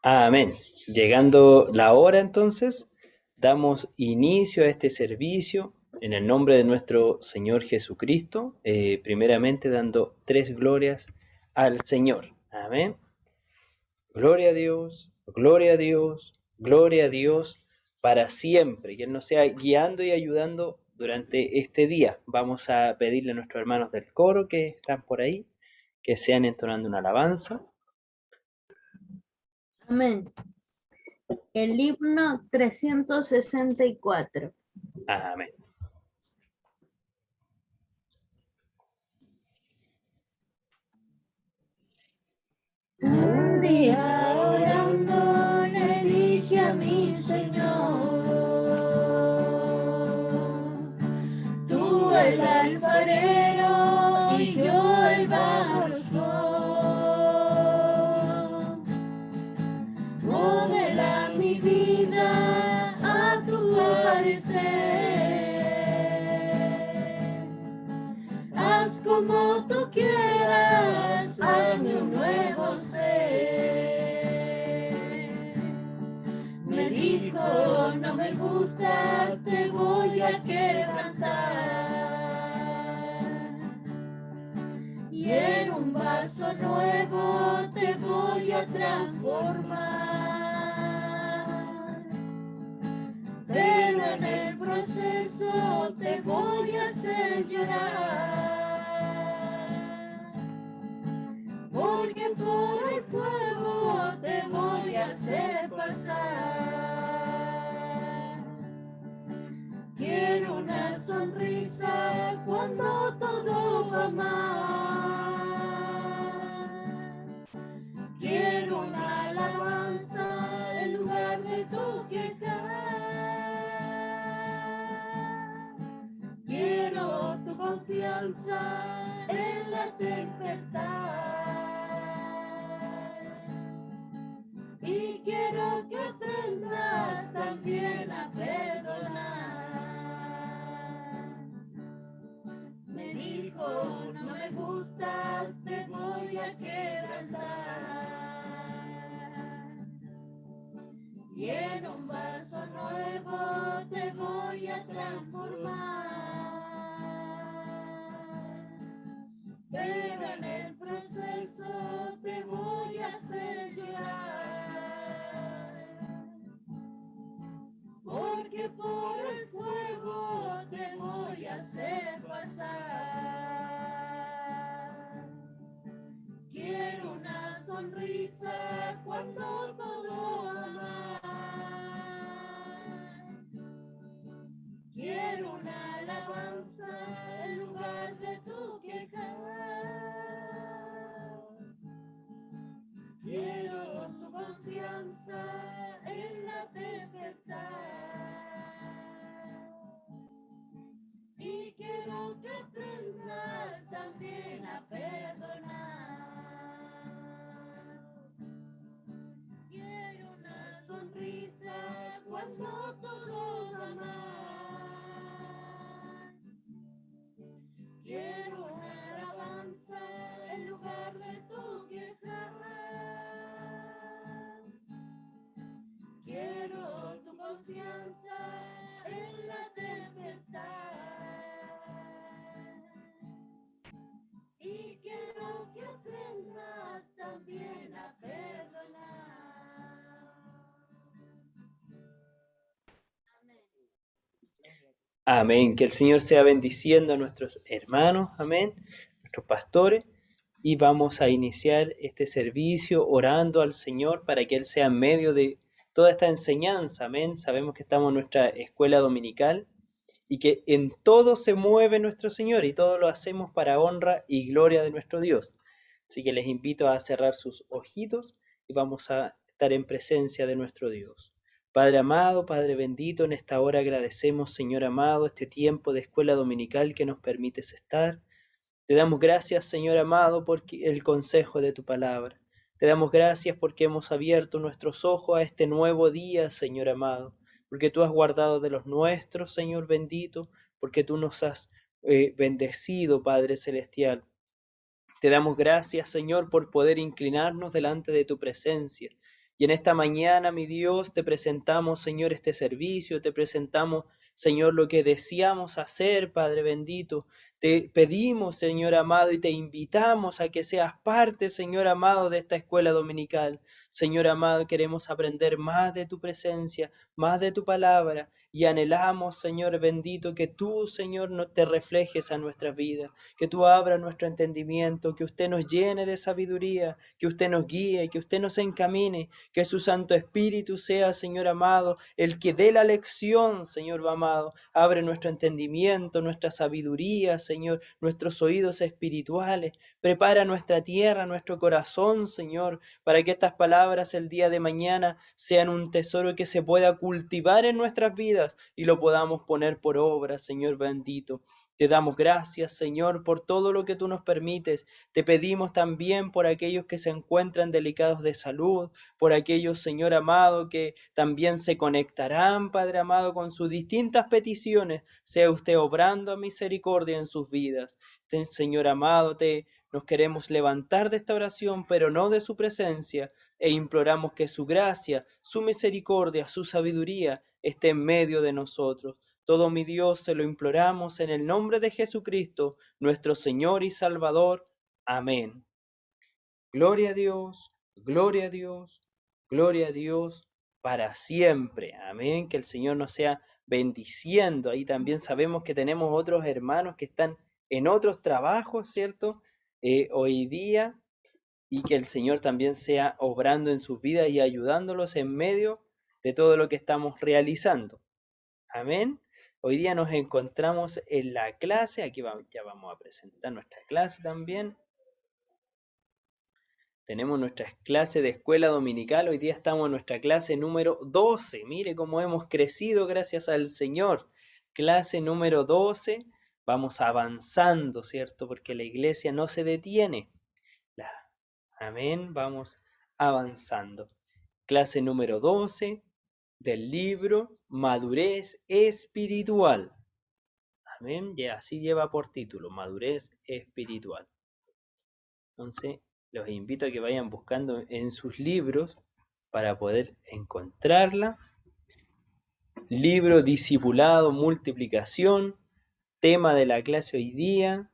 Amén. Llegando la hora entonces, damos inicio a este servicio en el nombre de nuestro Señor Jesucristo, primeramente dando tres glorias al Señor. Amén. Gloria a Dios, gloria a Dios, gloria a Dios para siempre. Que Él nos sea guiando y ayudando durante este día. Vamos a pedirle a nuestros hermanos del coro que están por ahí, que sean entonando una alabanza. Amén. El himno 364. Amén. Un día orando le dije a mi Señor, tú el alfarero y yo el barro soy. Modela mi vida a tu parecer. Haz como tú quieras, hazme un nuevo ser. Me dijo, no me gustas, te voy a quebrantar. Y en un vaso nuevo te voy a transformar. Pero en el proceso te voy a hacer llorar. Porque por el fuego te voy a hacer pasar. Quiero una sonrisa cuando todo va mal. Quiero una alabanza en lugar de tu quejar. Quiero tu confianza en la tempestad. Y quiero que aprendas también a perdonar. Me dijo, no me gustas, te voy a quebrantar. Y en un vaso nuevo te voy a transformar. Pero en el proceso te voy a hacer llorar. Porque por el fuego te voy a hacer pasar. Quiero una sonrisa cuando todo va mal. Quiero una alabanza en lugar de tu quejar. Quiero tu confianza en la tempestad. Y quiero que aprendas también a perdonar. Quiero una sonrisa cuando todo va mal. Quiero una alabanza en lugar de tu quejar. Quiero tu confianza en la tempestad. Y quiero que aprendas también a perdonar. Amén. Amén. Que el Señor sea bendiciendo a nuestros hermanos, amén, nuestros pastores, y vamos a iniciar este servicio orando al Señor para que Él sea en medio de toda esta enseñanza, amén. Sabemos que estamos en nuestra escuela dominical y que en todo se mueve nuestro Señor y todo lo hacemos para honra y gloria de nuestro Dios. Así que les invito a cerrar sus ojitos y vamos a estar en presencia de nuestro Dios. Padre amado, Padre bendito, en esta hora agradecemos, Señor amado, este tiempo de escuela dominical que nos permites estar. Te damos gracias, Señor amado, por el consejo de tu palabra. Te damos gracias porque hemos abierto nuestros ojos a este nuevo día, Señor amado, porque tú has guardado de los nuestros, Señor bendito, porque tú nos has bendecido, Padre celestial. Te damos gracias, Señor, por poder inclinarnos delante de tu presencia Y en esta mañana, mi Dios, te presentamos, Señor, este servicio, te presentamos, Señor, lo que deseamos hacer, Padre bendito. Te pedimos, Señor amado, y te invitamos a que seas parte, Señor amado, de esta escuela dominical. Señor amado, queremos aprender más de tu presencia, más de tu palabra, y anhelamos, Señor bendito, que tú, Señor, no te reflejes a nuestra vida, que tú abras nuestro entendimiento, que usted nos llene de sabiduría, que usted nos guíe, que usted nos encamine, que su Santo Espíritu sea, Señor amado, el que dé la lección, Señor amado. Abre nuestro entendimiento, nuestra sabiduría, Señor, nuestros oídos espirituales. Prepara nuestra tierra, nuestro corazón, Señor, para que estas palabras el día de mañana sean un tesoro que se pueda cultivar en nuestras vidas y lo podamos poner por obra, Señor bendito. Te damos gracias, Señor, por todo lo que tú nos permites. Te pedimos también por aquellos que se encuentran delicados de salud, por aquellos, Señor amado, que también se conectarán, Padre amado, con sus distintas peticiones. Sea usted obrando a misericordia en sus vidas. Señor amado, nos queremos levantar de esta oración, pero no de su presencia, e imploramos que su gracia, su misericordia, su sabiduría esté en medio de nosotros. Todo, mi Dios, se lo imploramos en el nombre de Jesucristo, nuestro Señor y Salvador. Amén. Gloria a Dios, gloria a Dios, gloria a Dios para siempre. Amén. Que el Señor nos sea bendiciendo. Ahí también sabemos que tenemos otros hermanos que están en otros trabajos, ¿cierto? Hoy día, y que el Señor también sea obrando en sus vidas y ayudándolos en medio de todo lo que estamos realizando. Amén. Hoy día nos encontramos en la clase, aquí ya vamos a presentar nuestra clase también. Tenemos nuestra clase de escuela dominical, hoy día estamos en nuestra clase número 12. Mire cómo hemos crecido gracias al Señor. Clase número 12, vamos avanzando, ¿cierto? Porque la iglesia no se detiene. Amén, vamos avanzando. Clase número 12 del libro Madurez Espiritual. Amén, y así lleva por título, Madurez Espiritual. Entonces, los invito a que vayan buscando en sus libros para poder encontrarla. Libro Discipulado, Multiplicación. Tema de la clase hoy día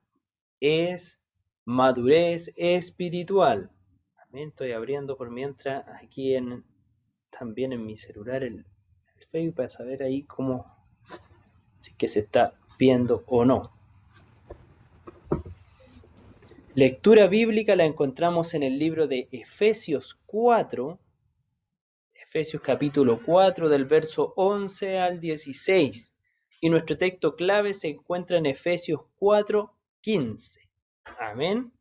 es Madurez Espiritual. Amén, estoy abriendo por mientras aquí también en mi celular el Facebook para saber ahí cómo, si es que se está viendo o no. Lectura bíblica la encontramos en el libro de Efesios 4, Efesios capítulo 4 del verso 11 al 16. Y nuestro texto clave se encuentra en Efesios 4:15. Amén.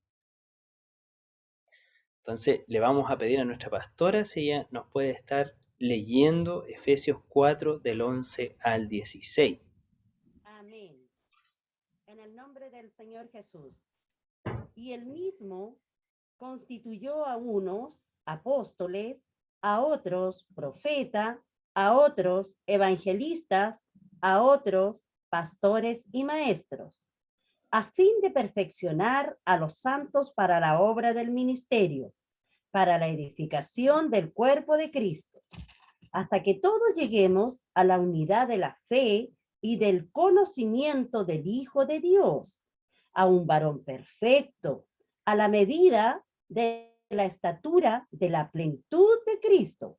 Entonces le vamos a pedir a nuestra pastora si ella nos puede estar leyendo Efesios 4 del 11 al 16. Amén. En el nombre del Señor Jesús. Y él mismo constituyó a unos apóstoles, a otros profetas, a otros evangelistas, a otros pastores y maestros, a fin de perfeccionar a los santos para la obra del ministerio, para la edificación del cuerpo de Cristo, hasta que todos lleguemos a la unidad de la fe y del conocimiento del Hijo de Dios, a un varón perfecto, a la medida de la estatura de la plenitud de Cristo,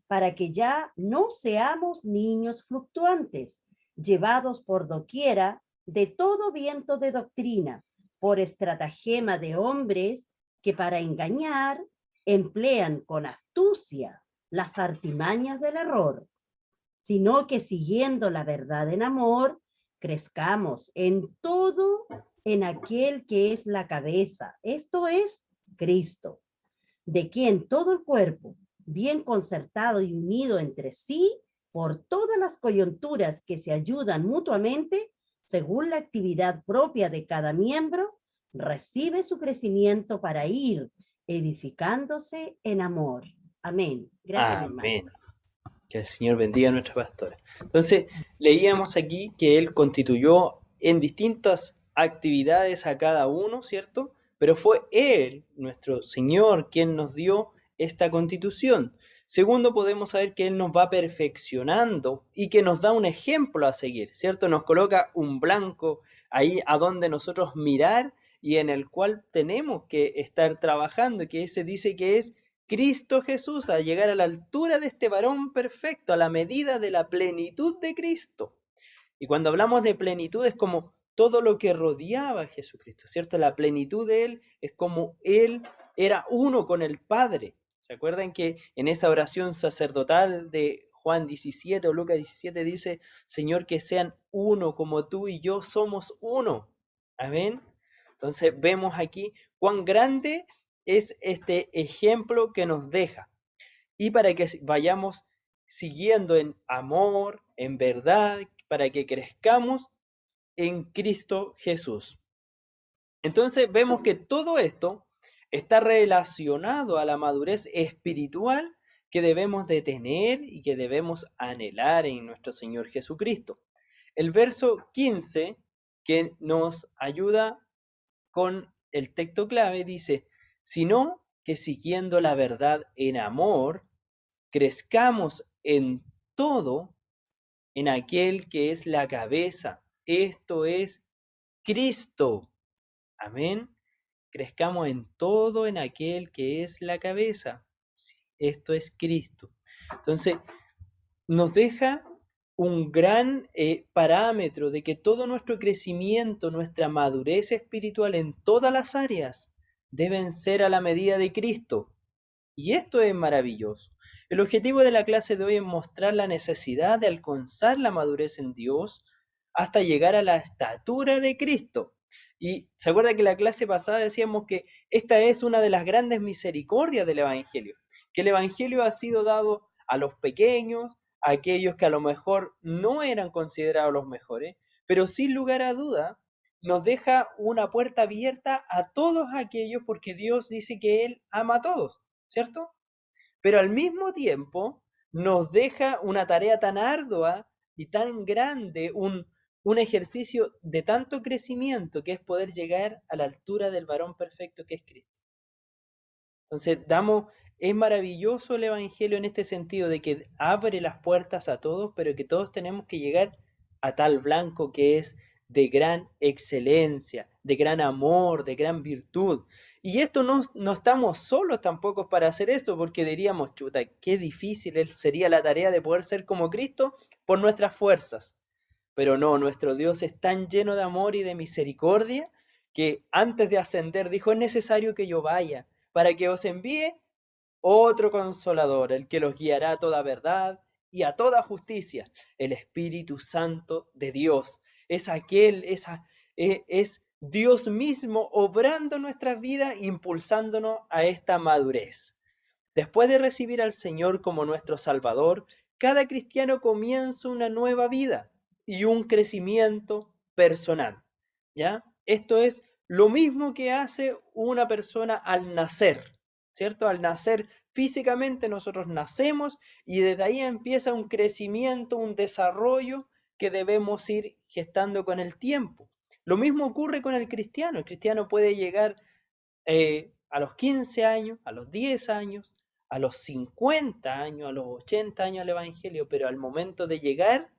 para que ya no seamos niños fluctuantes, llevados por doquiera de todo viento de doctrina, por estratagema de hombres que para engañar emplean con astucia las artimañas del error, sino que siguiendo la verdad en amor, crezcamos en todo en aquel que es la cabeza, esto es Cristo, de quien todo el cuerpo, bien concertado y unido entre sí, por todas las coyunturas que se ayudan mutuamente, según la actividad propia de cada miembro, recibe su crecimiento para ir edificándose en amor. Amén. Gracias, Amén. Que el Señor bendiga a nuestra pastora. Entonces, leíamos aquí que Él constituyó en distintas actividades a cada uno, ¿cierto? Pero fue Él, nuestro Señor, quien nos dio esta constitución. Segundo, podemos saber que Él nos va perfeccionando y que nos da un ejemplo a seguir, ¿cierto? Nos coloca un blanco ahí a donde nosotros mirar y en el cual tenemos que estar trabajando, que ese dice que es Cristo Jesús, a llegar a la altura de este varón perfecto, a la medida de la plenitud de Cristo. Y cuando hablamos de plenitud es como todo lo que rodeaba a Jesucristo, ¿cierto? La plenitud de Él es como Él era uno con el Padre. ¿Se acuerdan que en esa oración sacerdotal de Juan 17 o Lucas 17 dice, Señor, que sean uno como tú y yo somos uno? Amén. Entonces vemos aquí cuán grande es este ejemplo que nos deja. Y para que vayamos siguiendo en amor, en verdad, para que crezcamos en Cristo Jesús. Entonces vemos que todo esto está relacionado a la madurez espiritual que debemos de tener y que debemos anhelar en nuestro Señor Jesucristo. El verso 15 que nos ayuda con el texto clave dice, sino que siguiendo la verdad en amor, crezcamos en todo en aquel que es la cabeza, esto es Cristo. Amén. Crezcamos en todo en aquel que es la cabeza. Sí, esto es Cristo. Entonces, nos deja un gran parámetro de que todo nuestro crecimiento, nuestra madurez espiritual en todas las áreas deben ser a la medida de Cristo. Y esto es maravilloso. El objetivo de la clase de hoy es mostrar la necesidad de alcanzar la madurez en Dios hasta llegar a la estatura de Cristo. Y se acuerda que la clase pasada decíamos que esta es una de las grandes misericordias del Evangelio, que el Evangelio ha sido dado a los pequeños, a aquellos que a lo mejor no eran considerados los mejores, pero sin lugar a duda nos deja una puerta abierta a todos aquellos porque Dios dice que Él ama a todos, ¿cierto? Pero al mismo tiempo nos deja una tarea tan ardua y tan grande, un ejercicio de tanto crecimiento que es poder llegar a la altura del varón perfecto que es Cristo. Entonces, es maravilloso el Evangelio en este sentido de que abre las puertas a todos, pero que todos tenemos que llegar a tal blanco que es de gran excelencia, de gran amor, de gran virtud. Y esto no estamos solos tampoco para hacer esto, porque diríamos, chuta, qué difícil sería la tarea de poder ser como Cristo por nuestras fuerzas. Pero no, nuestro Dios es tan lleno de amor y de misericordia que antes de ascender dijo, es necesario que yo vaya para que os envíe otro consolador, el que los guiará a toda verdad y a toda justicia, el Espíritu Santo de Dios. Es es Dios mismo obrando nuestras vidas, impulsándonos a esta madurez. Después de recibir al Señor como nuestro Salvador, cada cristiano comienza una nueva vida y un crecimiento personal. ¿Ya? Esto es lo mismo que hace una persona al nacer, ¿cierto? Al nacer físicamente nosotros nacemos y desde ahí empieza un crecimiento, un desarrollo que debemos ir gestando con el tiempo. Lo mismo ocurre con el cristiano. El cristiano puede llegar a los 15 años, a los 10 años, a los 50 años, a los 80 años al Evangelio, pero al momento de llegar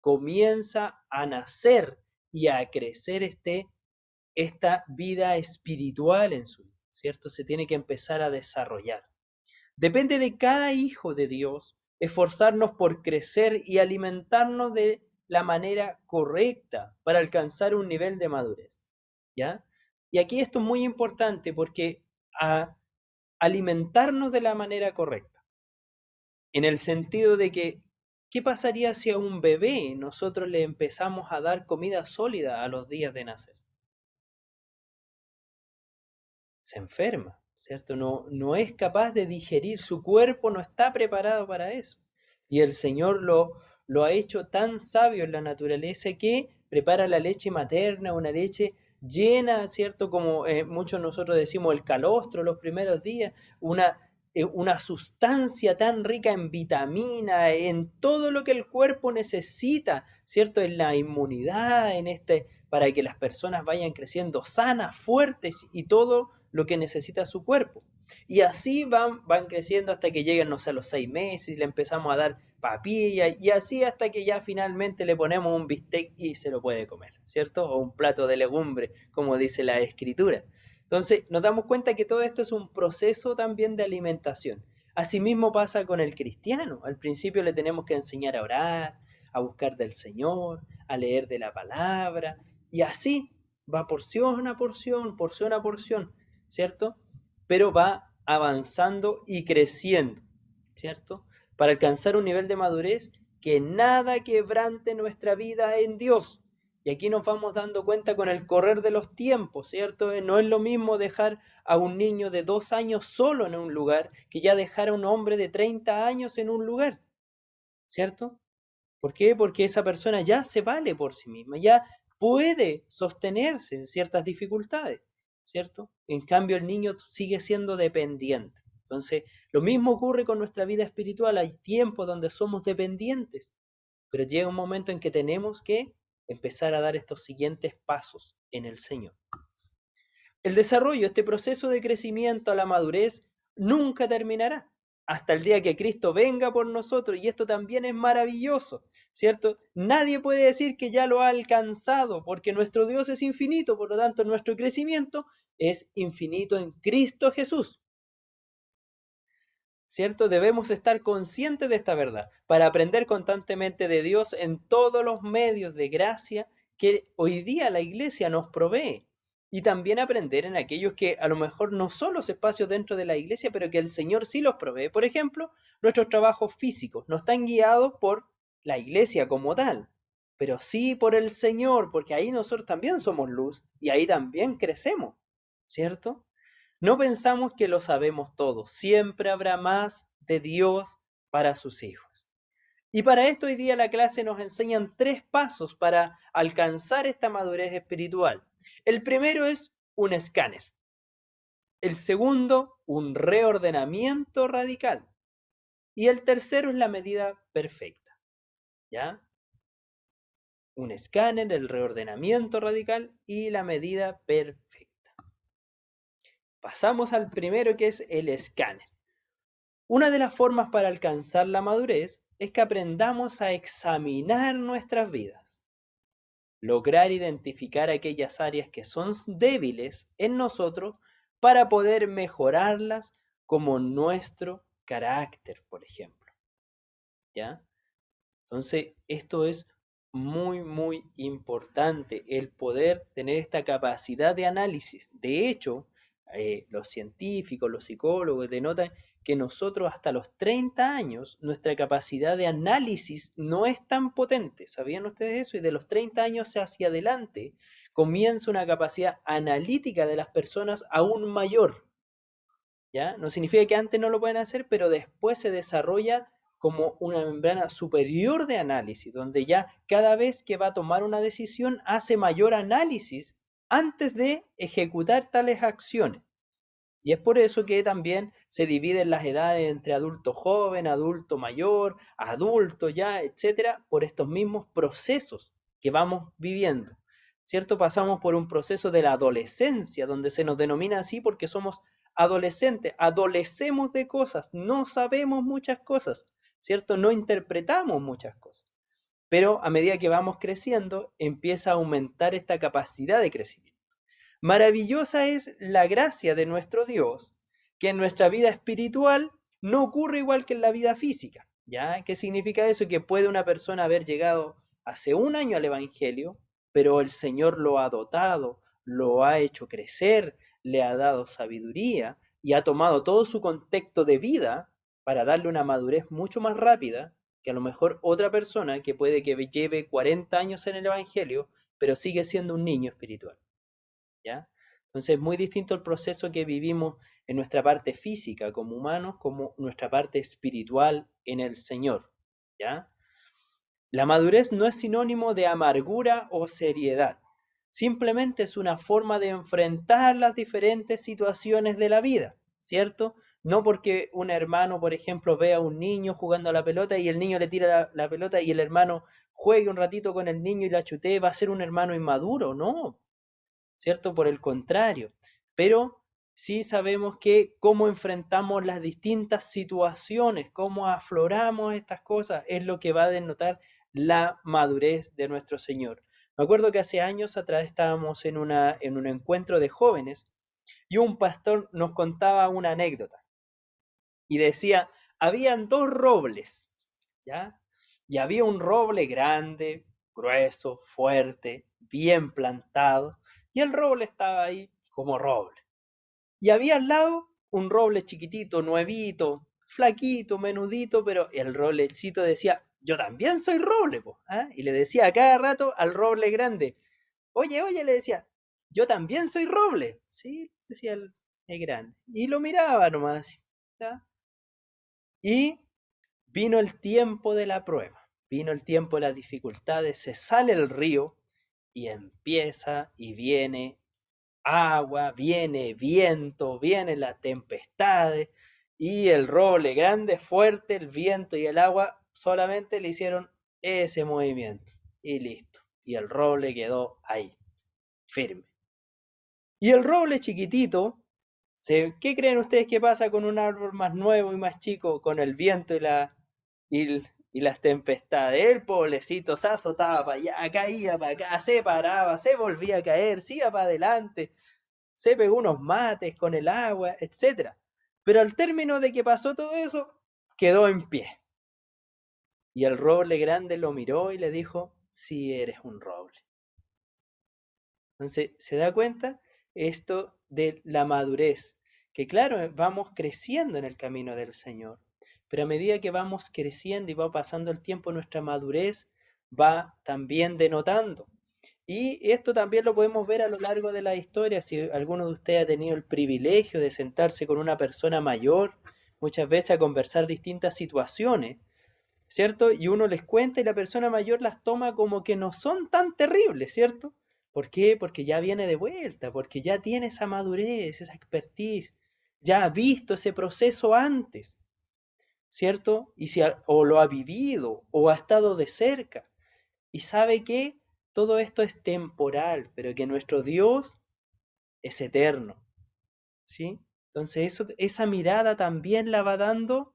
comienza a nacer y a crecer esta vida espiritual en su vida, ¿cierto? Se tiene que empezar a desarrollar. Depende de cada hijo de Dios esforzarnos por crecer y alimentarnos de la manera correcta para alcanzar un nivel de madurez, ¿ya? Y aquí esto es muy importante porque alimentarnos de la manera correcta, en el sentido de que, ¿qué pasaría si a un bebé nosotros le empezamos a dar comida sólida a los días de nacer? Se enferma, ¿cierto? No es capaz de digerir, su cuerpo no está preparado para eso. Y el Señor lo ha hecho tan sabio en la naturaleza que prepara la leche materna, una leche llena, ¿cierto? Como muchos nosotros decimos el calostro los primeros días, una sustancia tan rica en vitamina, en todo lo que el cuerpo necesita, ¿cierto? En la inmunidad, para que las personas vayan creciendo sanas, fuertes y todo lo que necesita su cuerpo. Y así van creciendo hasta que llegan, no sé, a los 6 meses y le empezamos a dar papilla y así hasta que ya finalmente le ponemos un bistec y se lo puede comer, ¿cierto? O un plato de legumbre, como dice la escritura. Entonces nos damos cuenta que todo esto es un proceso también de alimentación. Asimismo pasa con el cristiano. Al principio le tenemos que enseñar a orar, a buscar del Señor, a leer de la palabra, y así va porción a porción, ¿cierto? Pero va avanzando y creciendo, ¿cierto? Para alcanzar un nivel de madurez que nada quebrante nuestra vida en Dios. Y aquí nos vamos dando cuenta con el correr de los tiempos, ¿cierto? No es lo mismo dejar a un niño de 2 años solo en un lugar que ya dejar a un hombre de 30 años en un lugar, ¿cierto? ¿Por qué? Porque esa persona ya se vale por sí misma, ya puede sostenerse en ciertas dificultades, ¿cierto? En cambio, el niño sigue siendo dependiente. Entonces, lo mismo ocurre con nuestra vida espiritual. Hay tiempos donde somos dependientes, pero llega un momento en que tenemos que empezar a dar estos siguientes pasos en el Señor. El desarrollo, este proceso de crecimiento a la madurez, nunca terminará hasta el día que Cristo venga por nosotros, y esto también es maravilloso, ¿cierto? Nadie puede decir que ya lo ha alcanzado, porque nuestro Dios es infinito, por lo tanto nuestro crecimiento es infinito en Cristo Jesús, ¿cierto? Debemos estar conscientes de esta verdad para aprender constantemente de Dios en todos los medios de gracia que hoy día la Iglesia nos provee. Y también aprender en aquellos que a lo mejor no son los espacios dentro de la Iglesia, pero que el Señor sí los provee. Por ejemplo, nuestros trabajos físicos no están guiados por la Iglesia como tal, pero sí por el Señor, porque ahí nosotros también somos luz y ahí también crecemos, ¿cierto? No pensamos que lo sabemos todo, siempre habrá más de Dios para sus hijos. Y para esto hoy día la clase nos enseñan 3 pasos para alcanzar esta madurez espiritual. El primero es un escáner. El segundo, un reordenamiento radical. Y el tercero es la medida perfecta. ¿Ya? Un escáner, el reordenamiento radical y la medida perfecta. Pasamos al primero, que es el escáner. Una de las formas para alcanzar la madurez es que aprendamos a examinar nuestras vidas, lograr identificar aquellas áreas que son débiles en nosotros para poder mejorarlas, como nuestro carácter, por ejemplo. ¿Ya? Entonces, esto es muy importante, el poder tener esta capacidad de análisis. De hecho, los científicos, los psicólogos denotan que nosotros hasta los 30 años nuestra capacidad de análisis no es tan potente. ¿Sabían ustedes eso? Y de los 30 años hacia adelante comienza una capacidad analítica de las personas aún mayor. ¿Ya? No significa que antes no lo pueden hacer, pero después se desarrolla como una membrana superior de análisis, donde ya cada vez que va a tomar una decisión hace mayor análisis antes de ejecutar tales acciones. Y es por eso que también se dividen las edades entre adulto joven, adulto mayor, adulto ya, etcétera, por estos mismos procesos que vamos viviendo, ¿cierto? Pasamos por un proceso de la adolescencia, donde se nos denomina así porque somos adolescentes, adolecemos de cosas, no sabemos muchas cosas, ¿cierto? No interpretamos muchas cosas. Pero a medida que vamos creciendo, empieza a aumentar esta capacidad de crecimiento. Maravillosa es la gracia de nuestro Dios, que en nuestra vida espiritual no ocurre igual que en la vida física. ¿Ya? ¿Qué significa eso? Que puede una persona haber llegado hace un año al Evangelio, pero el Señor lo ha dotado, lo ha hecho crecer, le ha dado sabiduría y ha tomado todo su contexto de vida para darle una madurez mucho más rápida que a lo mejor otra persona que puede que lleve 40 años en el Evangelio, pero sigue siendo un niño espiritual. ¿Ya? Entonces es muy distinto el proceso que vivimos en nuestra parte física como humanos, como nuestra parte espiritual en el Señor. ¿Ya? La madurez no es sinónimo de amargura o seriedad, simplemente es una forma de enfrentar las diferentes situaciones de la vida, ¿cierto? No porque un hermano, por ejemplo, vea a un niño jugando a la pelota y el niño le tira la pelota y el hermano juegue un ratito con el niño y la chutee, va a ser un hermano inmaduro, no, ¿cierto? Por el contrario, pero sí sabemos que cómo enfrentamos las distintas situaciones, cómo afloramos estas cosas, es lo que va a denotar la madurez de nuestro Señor. Me acuerdo que hace años atrás estábamos en un encuentro de jóvenes y un pastor nos contaba una anécdota y decía, habían dos robles, ¿ya? Y había un roble grande, grueso, fuerte, bien plantado, y el roble estaba ahí como roble. Y había al lado un roble chiquitito, nuevito, flaquito, menudito, pero el roblecito decía, yo también soy roble, po, ¿ah? Y le decía a cada rato al roble grande, oye, oye, le decía, yo también soy roble. Sí, decía el grande. Y lo miraba nomás, ¿ya? Y vino el tiempo de la prueba, vino el tiempo de las dificultades, se sale el río y empieza y viene agua, viene viento, vienen las tempestades y el roble grande, fuerte, el viento y el agua solamente le hicieron ese movimiento y listo. Y el roble quedó ahí, firme. Y el roble chiquitito, ¿qué creen ustedes que pasa con un árbol más nuevo y más chico con el viento y las tempestades? El pobrecito se azotaba para allá, caía para acá, se paraba, se volvía a caer, se iba para adelante, se pegó unos mates con el agua, etc. Pero al término de que pasó todo eso, quedó en pie. Y el roble grande lo miró y le dijo, sí eres un roble. Entonces, ¿se da cuenta? Esto de la madurez, que claro, vamos creciendo en el camino del Señor, pero a medida que vamos creciendo y va pasando el tiempo, nuestra madurez va también denotando. Y esto también lo podemos ver a lo largo de la historia. Si alguno de ustedes ha tenido el privilegio de sentarse con una persona mayor, muchas veces a conversar distintas situaciones, ¿cierto? Y uno les cuenta y la persona mayor las toma como que no son tan terribles, ¿cierto? ¿Por qué? Porque ya viene de vuelta, porque ya tiene esa madurez, esa expertise, ya ha visto ese proceso antes, ¿cierto? O lo ha vivido o ha estado de cerca y sabe que todo esto es temporal, pero que nuestro Dios es eterno, ¿sí? Entonces esa mirada también la va dando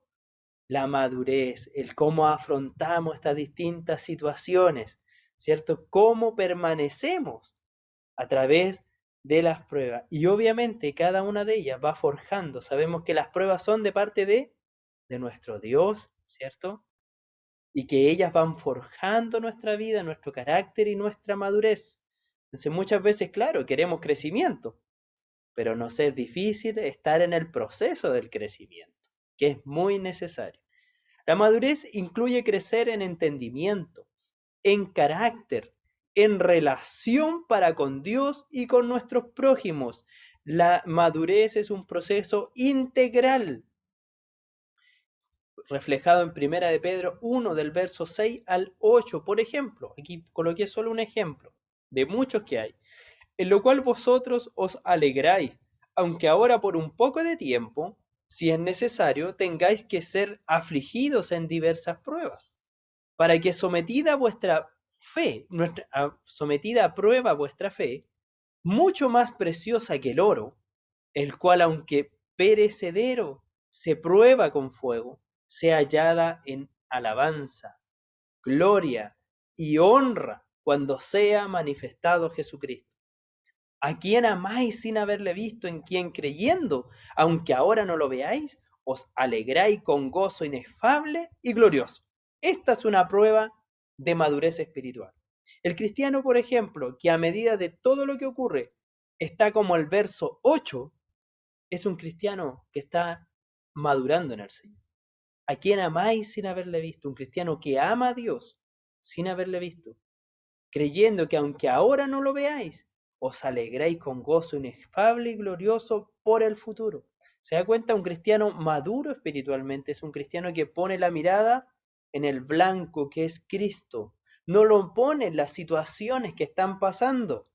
la madurez, el cómo afrontamos estas distintas situaciones, ¿cierto? Cómo permanecemos a través de las pruebas. Y obviamente cada una de ellas va forjando. Sabemos que las pruebas son de parte de nuestro Dios, ¿cierto? Y que ellas van forjando nuestra vida, nuestro carácter y nuestra madurez. Entonces muchas veces, claro, queremos crecimiento, pero nos es difícil estar en el proceso del crecimiento, que es muy necesario. La madurez incluye crecer en entendimiento, en carácter, en relación para con Dios y con nuestros prójimos. La madurez es un proceso integral, reflejado en Primera de Pedro 1 del verso 6 al 8, por ejemplo. Aquí coloqué solo un ejemplo de muchos que hay. En lo cual vosotros os alegráis, aunque ahora por un poco de tiempo, si es necesario, tengáis que ser afligidos en diversas pruebas, para que sometida a prueba vuestra fe, mucho más preciosa que el oro, el cual aunque perecedero se prueba con fuego, sea hallada en alabanza, gloria y honra cuando sea manifestado Jesucristo, a quien amáis sin haberle visto, en quien creyendo, aunque ahora no lo veáis, os alegráis con gozo inefable y glorioso. Esta es una prueba de madurez espiritual. El cristiano, por ejemplo, que a medida de todo lo que ocurre está como el verso 8, es un cristiano que está madurando en el Señor. ¿A quien amáis sin haberle visto? Un cristiano que ama a Dios sin haberle visto, creyendo que aunque ahora no lo veáis, os alegréis con gozo inefable y glorioso por el futuro. ¿Se da cuenta? Un cristiano maduro espiritualmente es un cristiano que pone la mirada en el blanco que es Cristo. No lo pone en las situaciones que están pasando,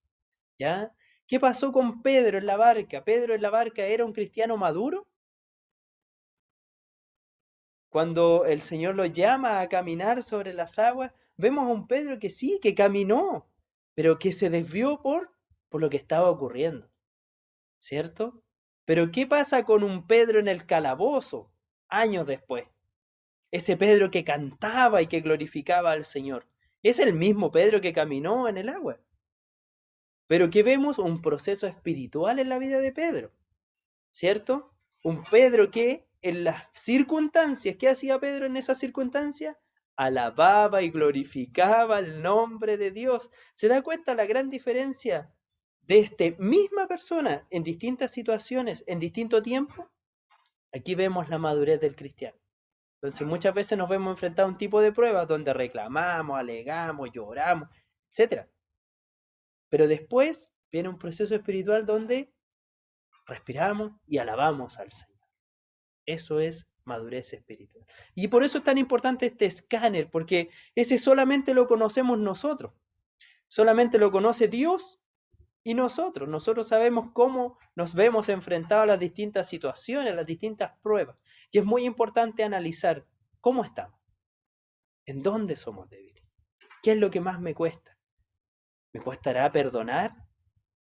¿ya? ¿Qué pasó con Pedro en la barca? ¿Pedro en la barca era un cristiano maduro? Cuando el Señor lo llama a caminar sobre las aguas, vemos a un Pedro que sí, que caminó, pero que se desvió por lo que estaba ocurriendo, ¿cierto? Pero ¿qué pasa con un Pedro en el calabozo años después? Ese Pedro que cantaba y que glorificaba al Señor. Es el mismo Pedro que caminó en el agua. Pero que vemos un proceso espiritual en la vida de Pedro, ¿cierto? Un Pedro que en las circunstancias, ¿qué hacía Pedro en esas circunstancias? Alababa y glorificaba el nombre de Dios. ¿Se da cuenta la gran diferencia de esta misma persona en distintas situaciones, en distinto tiempo? Aquí vemos la madurez del cristiano. Entonces muchas veces nos vemos enfrentados a un tipo de pruebas donde reclamamos, alegamos, lloramos, etc. Pero después viene un proceso espiritual donde respiramos y alabamos al Señor. Eso es madurez espiritual. Y por eso es tan importante este escáner, porque ese solamente lo conocemos nosotros. Solamente lo conoce Dios y nosotros. Nosotros sabemos cómo nos vemos enfrentados a las distintas situaciones, a las distintas pruebas. Y es muy importante analizar cómo estamos, en dónde somos débiles, qué es lo que más me cuesta. ¿Me costará perdonar?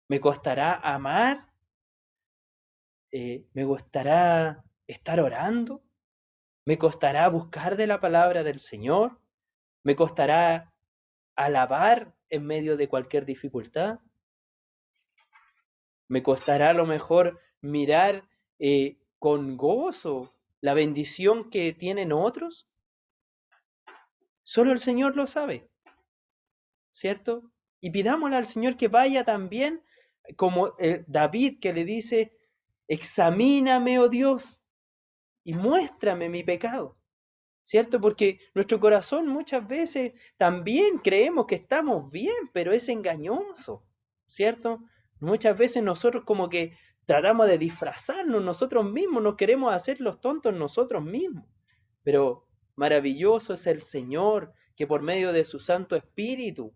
¿Me costará amar? ¿Me costará estar orando? ¿Me costará buscar de la palabra del Señor? ¿Me costará alabar en medio de cualquier dificultad? ¿Me costará a lo mejor mirar con gozo la bendición que tienen otros? Solo el Señor lo sabe, ¿cierto? Y pidámosle al Señor que vaya también, como David que le dice, examíname, oh Dios, y muéstrame mi pecado, ¿cierto? Porque nuestro corazón muchas veces también creemos que estamos bien, pero es engañoso, ¿cierto? Muchas veces nosotros como que tratamos de disfrazarnos nosotros mismos, nos queremos hacer los tontos nosotros mismos, pero maravilloso es el Señor que por medio de su Santo Espíritu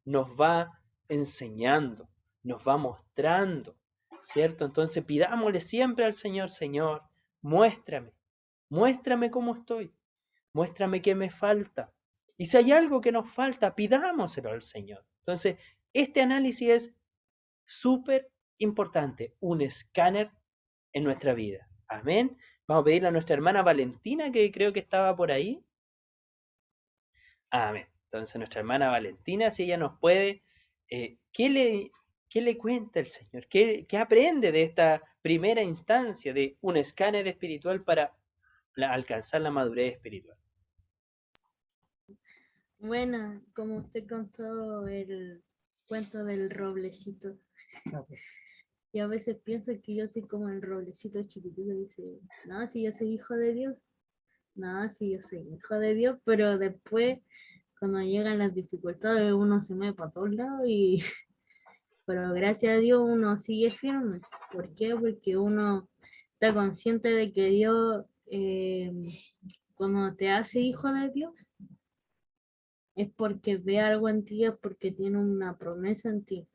nos va enseñando, nos va mostrando, ¿cierto? Entonces pidámosle siempre al Señor, Señor, muéstrame, muéstrame cómo estoy, muéstrame qué me falta. Y si hay algo que nos falta, pidámoselo al Señor. Entonces, este análisis es súper importante, un escáner en nuestra vida. Amén. Vamos a pedirle a nuestra hermana Valentina, que creo que estaba por ahí. Amén. Entonces, nuestra hermana Valentina, si ella nos puede, ¿qué le cuenta el Señor? ¿Qué aprende de esta primera instancia de un escáner espiritual para alcanzar la madurez espiritual? Bueno, como usted contó el cuento del roblecito, y a veces pienso que yo soy como el roblecito chiquitito y dice, no, si yo soy hijo de Dios, no, si yo soy hijo de Dios, pero después cuando llegan las dificultades uno se mueve para todos lados y pero gracias a Dios uno sigue firme. ¿Por qué? Porque uno está consciente de que Dios, cuando te hace hijo de Dios, es porque ve algo en ti, es porque tiene una promesa en ti.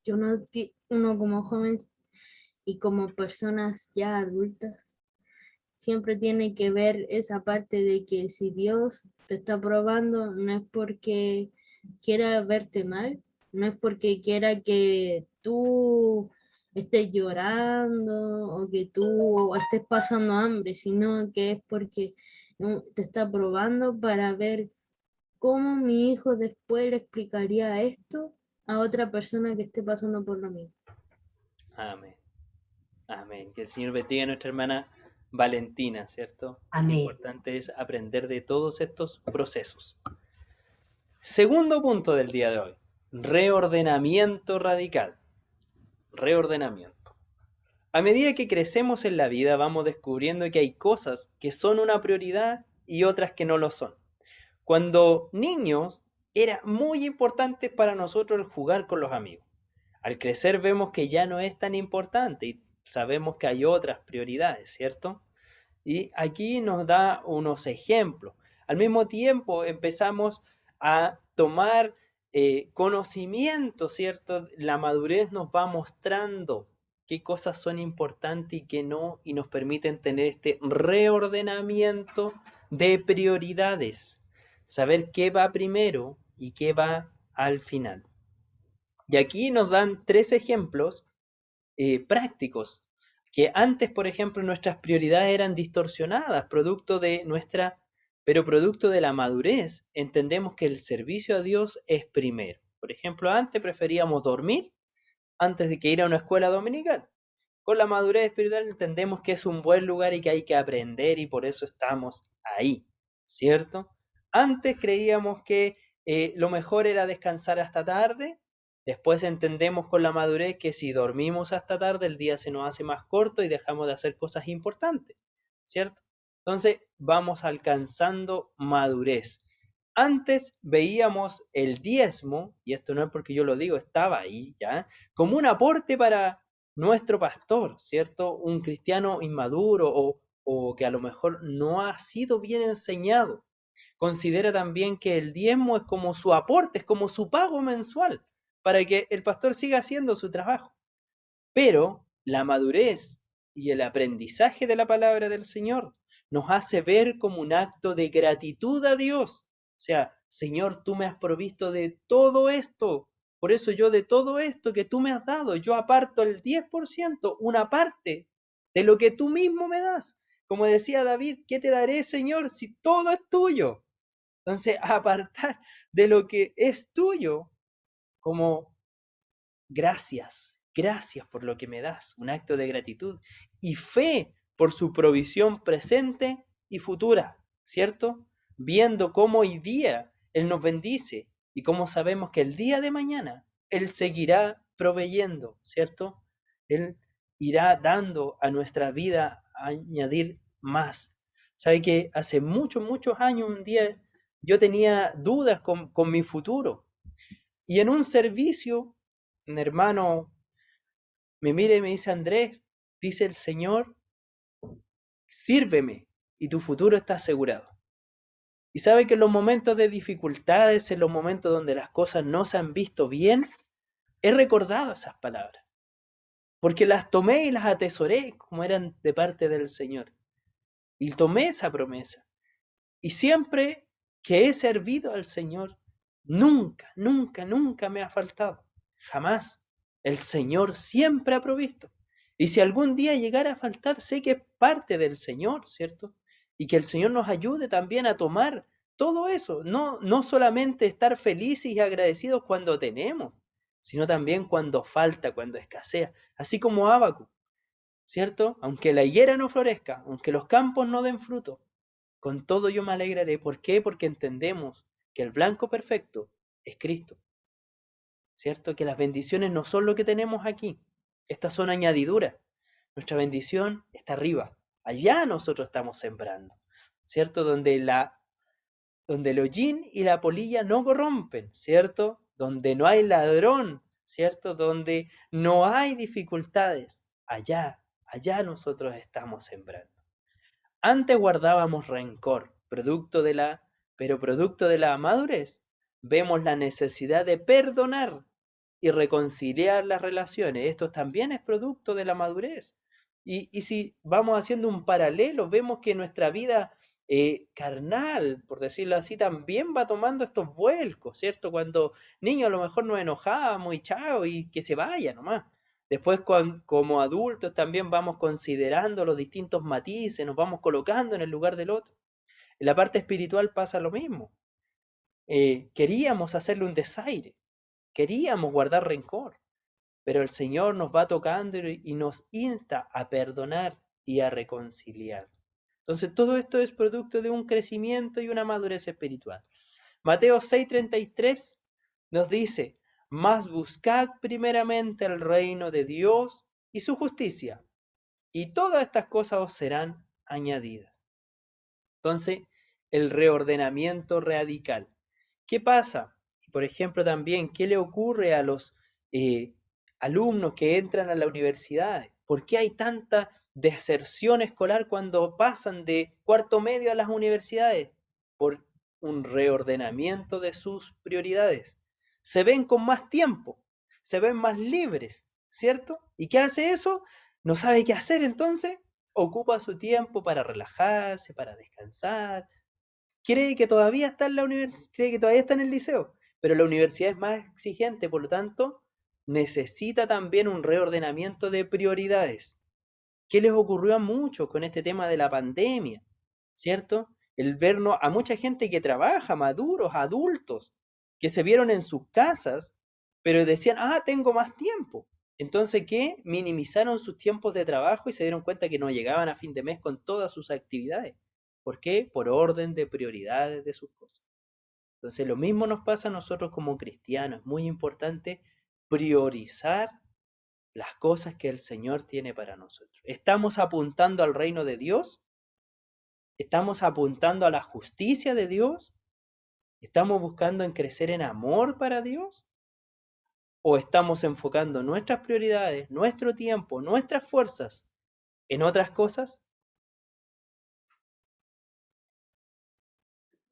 Uno como joven y como personas ya adultas, siempre tiene que ver esa parte de que si Dios te está probando, no es porque quiera verte mal, no es porque quiera que tú estés llorando o que tú estés pasando hambre, sino que es porque te está probando para ver cómo mi hijo después le explicaría esto a otra persona que esté pasando por lo mismo. Amén. Amén. Que el Señor bendiga a nuestra hermana Valentina, ¿cierto? Amén. Qué importante es aprender de todos estos procesos. Segundo punto del día de hoy. Reordenamiento radical. Reordenamiento. A medida que crecemos en la vida vamos descubriendo que hay cosas que son una prioridad y otras que no lo son. Cuando niños era muy importante para nosotros el jugar con los amigos. Al crecer vemos que ya no es tan importante y sabemos que hay otras prioridades, ¿cierto? Y aquí nos da unos ejemplos. Al mismo tiempo empezamos a tomar conocimiento, ¿cierto? La madurez nos va mostrando qué cosas son importantes y qué no, y nos permiten tener este reordenamiento de prioridades. Saber qué va primero y qué va al final. Y aquí nos dan 3 ejemplos prácticos, que antes, por ejemplo, nuestras prioridades eran distorsionadas, pero producto de la madurez, entendemos que el servicio a Dios es primero. Por ejemplo, antes preferíamos dormir antes de que ir a una escuela dominical. Con la madurez espiritual entendemos que es un buen lugar y que hay que aprender y por eso estamos ahí, ¿cierto? Antes creíamos que lo mejor era descansar hasta tarde, después entendemos con la madurez que si dormimos hasta tarde el día se nos hace más corto y dejamos de hacer cosas importantes, ¿cierto? Entonces vamos alcanzando madurez. Antes veíamos el diezmo, y esto no es porque yo lo digo, estaba ahí ya, como un aporte para nuestro pastor, ¿cierto? Un cristiano inmaduro o que a lo mejor no ha sido bien enseñado. Considera también que el diezmo es como su aporte, es como su pago mensual para que el pastor siga haciendo su trabajo. Pero la madurez y el aprendizaje de la palabra del Señor nos hace ver como un acto de gratitud a Dios. O sea, Señor, tú me has provisto de todo esto. Por eso yo de todo esto que tú me has dado, yo aparto el 10%, una parte de lo que tú mismo me das. Como decía David, ¿qué te daré, Señor, si todo es tuyo? Entonces, apartar de lo que es tuyo como gracias, gracias por lo que me das, un acto de gratitud y fe por su provisión presente y futura, ¿cierto? Viendo cómo hoy día Él nos bendice y cómo sabemos que el día de mañana Él seguirá proveyendo, ¿cierto? Él irá dando a nuestra vida a añadir más. Sabe que hace muchos, muchos años un día yo tenía dudas con mi futuro y en un servicio un hermano me mira y me dice, Andrés, dice el Señor, sírveme y tu futuro está asegurado. Y sabe que en los momentos de dificultades, en los momentos donde las cosas no se han visto bien, he recordado esas palabras, porque las tomé y las atesoré como eran de parte del Señor. Y tomé esa promesa. Y siempre que he servido al Señor, nunca, nunca, nunca me ha faltado. Jamás. El Señor siempre ha provisto. Y si algún día llegara a faltar, sé que es parte del Señor, ¿cierto? Y que el Señor nos ayude también a tomar todo eso. No solamente estar felices y agradecidos cuando tenemos, sino también cuando falta, cuando escasea. Así como Habacuc, ¿cierto? Aunque la higuera no florezca, aunque los campos no den fruto, con todo yo me alegraré. ¿Por qué? Porque entendemos que el blanco perfecto es Cristo. ¿Cierto? Que las bendiciones no son lo que tenemos aquí. Estas son añadiduras. Nuestra bendición está arriba. Allá nosotros estamos sembrando. ¿Cierto? Donde el hollín y la polilla no corrompen. ¿Cierto? Donde no hay ladrón. ¿Cierto? Donde no hay dificultades. Allá nosotros estamos sembrando. Antes guardábamos rencor, pero producto de la madurez, vemos la necesidad de perdonar y reconciliar las relaciones. Esto también es producto de la madurez. Y si vamos haciendo un paralelo, vemos que nuestra vida carnal, por decirlo así, también va tomando estos vuelcos, ¿cierto? Cuando niños a lo mejor nos enojábamos y chao, y que se vaya nomás. Después, como adultos, también vamos considerando los distintos matices, nos vamos colocando en el lugar del otro. En la parte espiritual pasa lo mismo. Queríamos hacerle un desaire, queríamos guardar rencor, pero el Señor nos va tocando y nos insta a perdonar y a reconciliar. Entonces, todo esto es producto de un crecimiento y una madurez espiritual. Mateo 6:33 nos dice, mas buscad primeramente el reino de Dios y su justicia, y todas estas cosas os serán añadidas. Entonces, el reordenamiento radical. ¿Qué pasa? Por ejemplo, también, ¿qué le ocurre a los alumnos que entran a la universidad? ¿Por qué hay tanta deserción escolar cuando pasan de cuarto medio a las universidades? Por un reordenamiento de sus prioridades. Se ven con más tiempo, se ven más libres, ¿cierto? ¿Y qué hace eso? No sabe qué hacer, entonces ocupa su tiempo para relajarse, para descansar. Cree que todavía está en la universidad, cree que todavía está en el liceo, pero la universidad es más exigente, por lo tanto, necesita también un reordenamiento de prioridades. ¿Qué les ocurrió a muchos con este tema de la pandemia? ¿Cierto? El vernos a mucha gente que trabaja, maduros, adultos, que se vieron en sus casas, pero decían, tengo más tiempo. Entonces, ¿qué? Minimizaron sus tiempos de trabajo y se dieron cuenta que no llegaban a fin de mes con todas sus actividades. ¿Por qué? Por orden de prioridades de sus cosas. Entonces, lo mismo nos pasa a nosotros como cristianos. Es muy importante priorizar las cosas que el Señor tiene para nosotros. ¿Estamos apuntando al reino de Dios? ¿Estamos apuntando a la justicia de Dios? ¿Estamos buscando en crecer en amor para Dios? ¿O estamos enfocando nuestras prioridades, nuestro tiempo, nuestras fuerzas en otras cosas?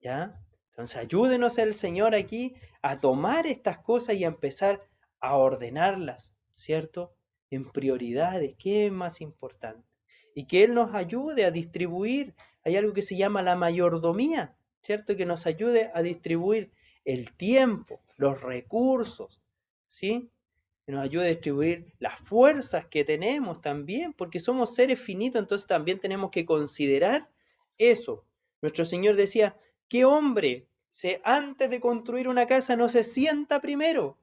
¿Ya? Entonces ayúdenos el Señor aquí a tomar estas cosas y a empezar a ordenarlas, ¿cierto? En prioridades, ¿qué es más importante? Y que Él nos ayude a distribuir. Hay algo que se llama la mayordomía, ¿cierto? Que nos ayude a distribuir el tiempo, los recursos, ¿sí? Que nos ayude a distribuir las fuerzas que tenemos también, porque somos seres finitos, entonces también tenemos que considerar eso. Nuestro Señor decía, ¿qué hombre antes de construir una casa no se sienta primero,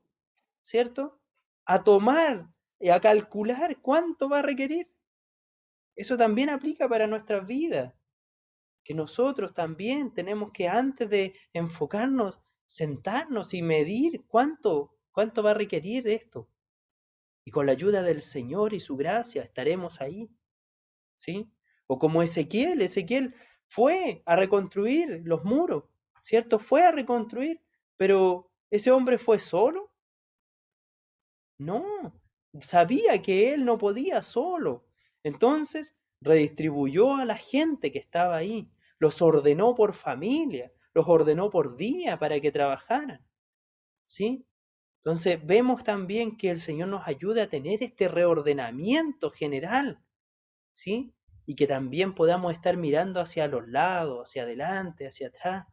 ¿cierto? A tomar y a calcular cuánto va a requerir? Eso también aplica para nuestras vidas, que nosotros también tenemos que antes de enfocarnos, sentarnos y medir cuánto va a requerir esto. Y con la ayuda del Señor y su gracia estaremos ahí, ¿sí? O como Ezequiel fue a reconstruir los muros, ¿cierto? Fue a reconstruir, pero ¿ese hombre fue solo? No, sabía que él no podía solo. Entonces redistribuyó a la gente que estaba ahí, los ordenó por familia, los ordenó por día para que trabajaran, ¿sí? Entonces vemos también que el Señor nos ayude a tener este reordenamiento general, ¿sí? Y que también podamos estar mirando hacia los lados, hacia adelante, hacia atrás,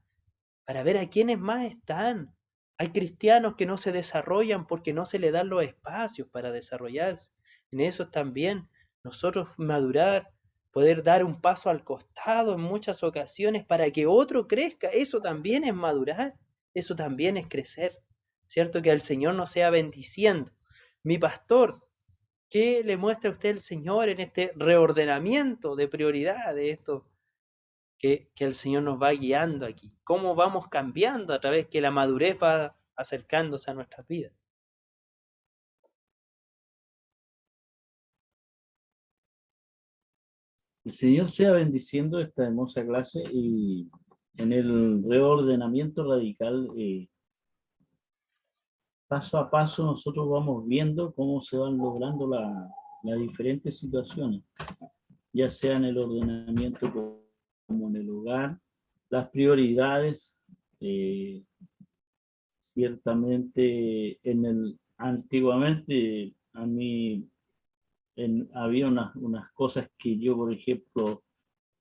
para ver a quiénes más están. Hay cristianos que no se desarrollan porque no se les dan los espacios para desarrollarse. En eso también nosotros madurar, poder dar un paso al costado en muchas ocasiones para que otro crezca, eso también es madurar, eso también es crecer, ¿cierto? Que el Señor nos sea bendiciendo. Mi pastor, ¿qué le muestra a usted el Señor en este reordenamiento de prioridades, esto que el Señor nos va guiando aquí? ¿Cómo vamos cambiando a través que la madurez va acercándose a nuestras vidas? El Señor sea bendiciendo esta hermosa clase y en el reordenamiento radical, paso a paso nosotros vamos viendo cómo se van logrando las diferentes situaciones, ya sea en el ordenamiento como en el hogar, las prioridades, ciertamente antiguamente a mí había unas cosas que yo, por ejemplo,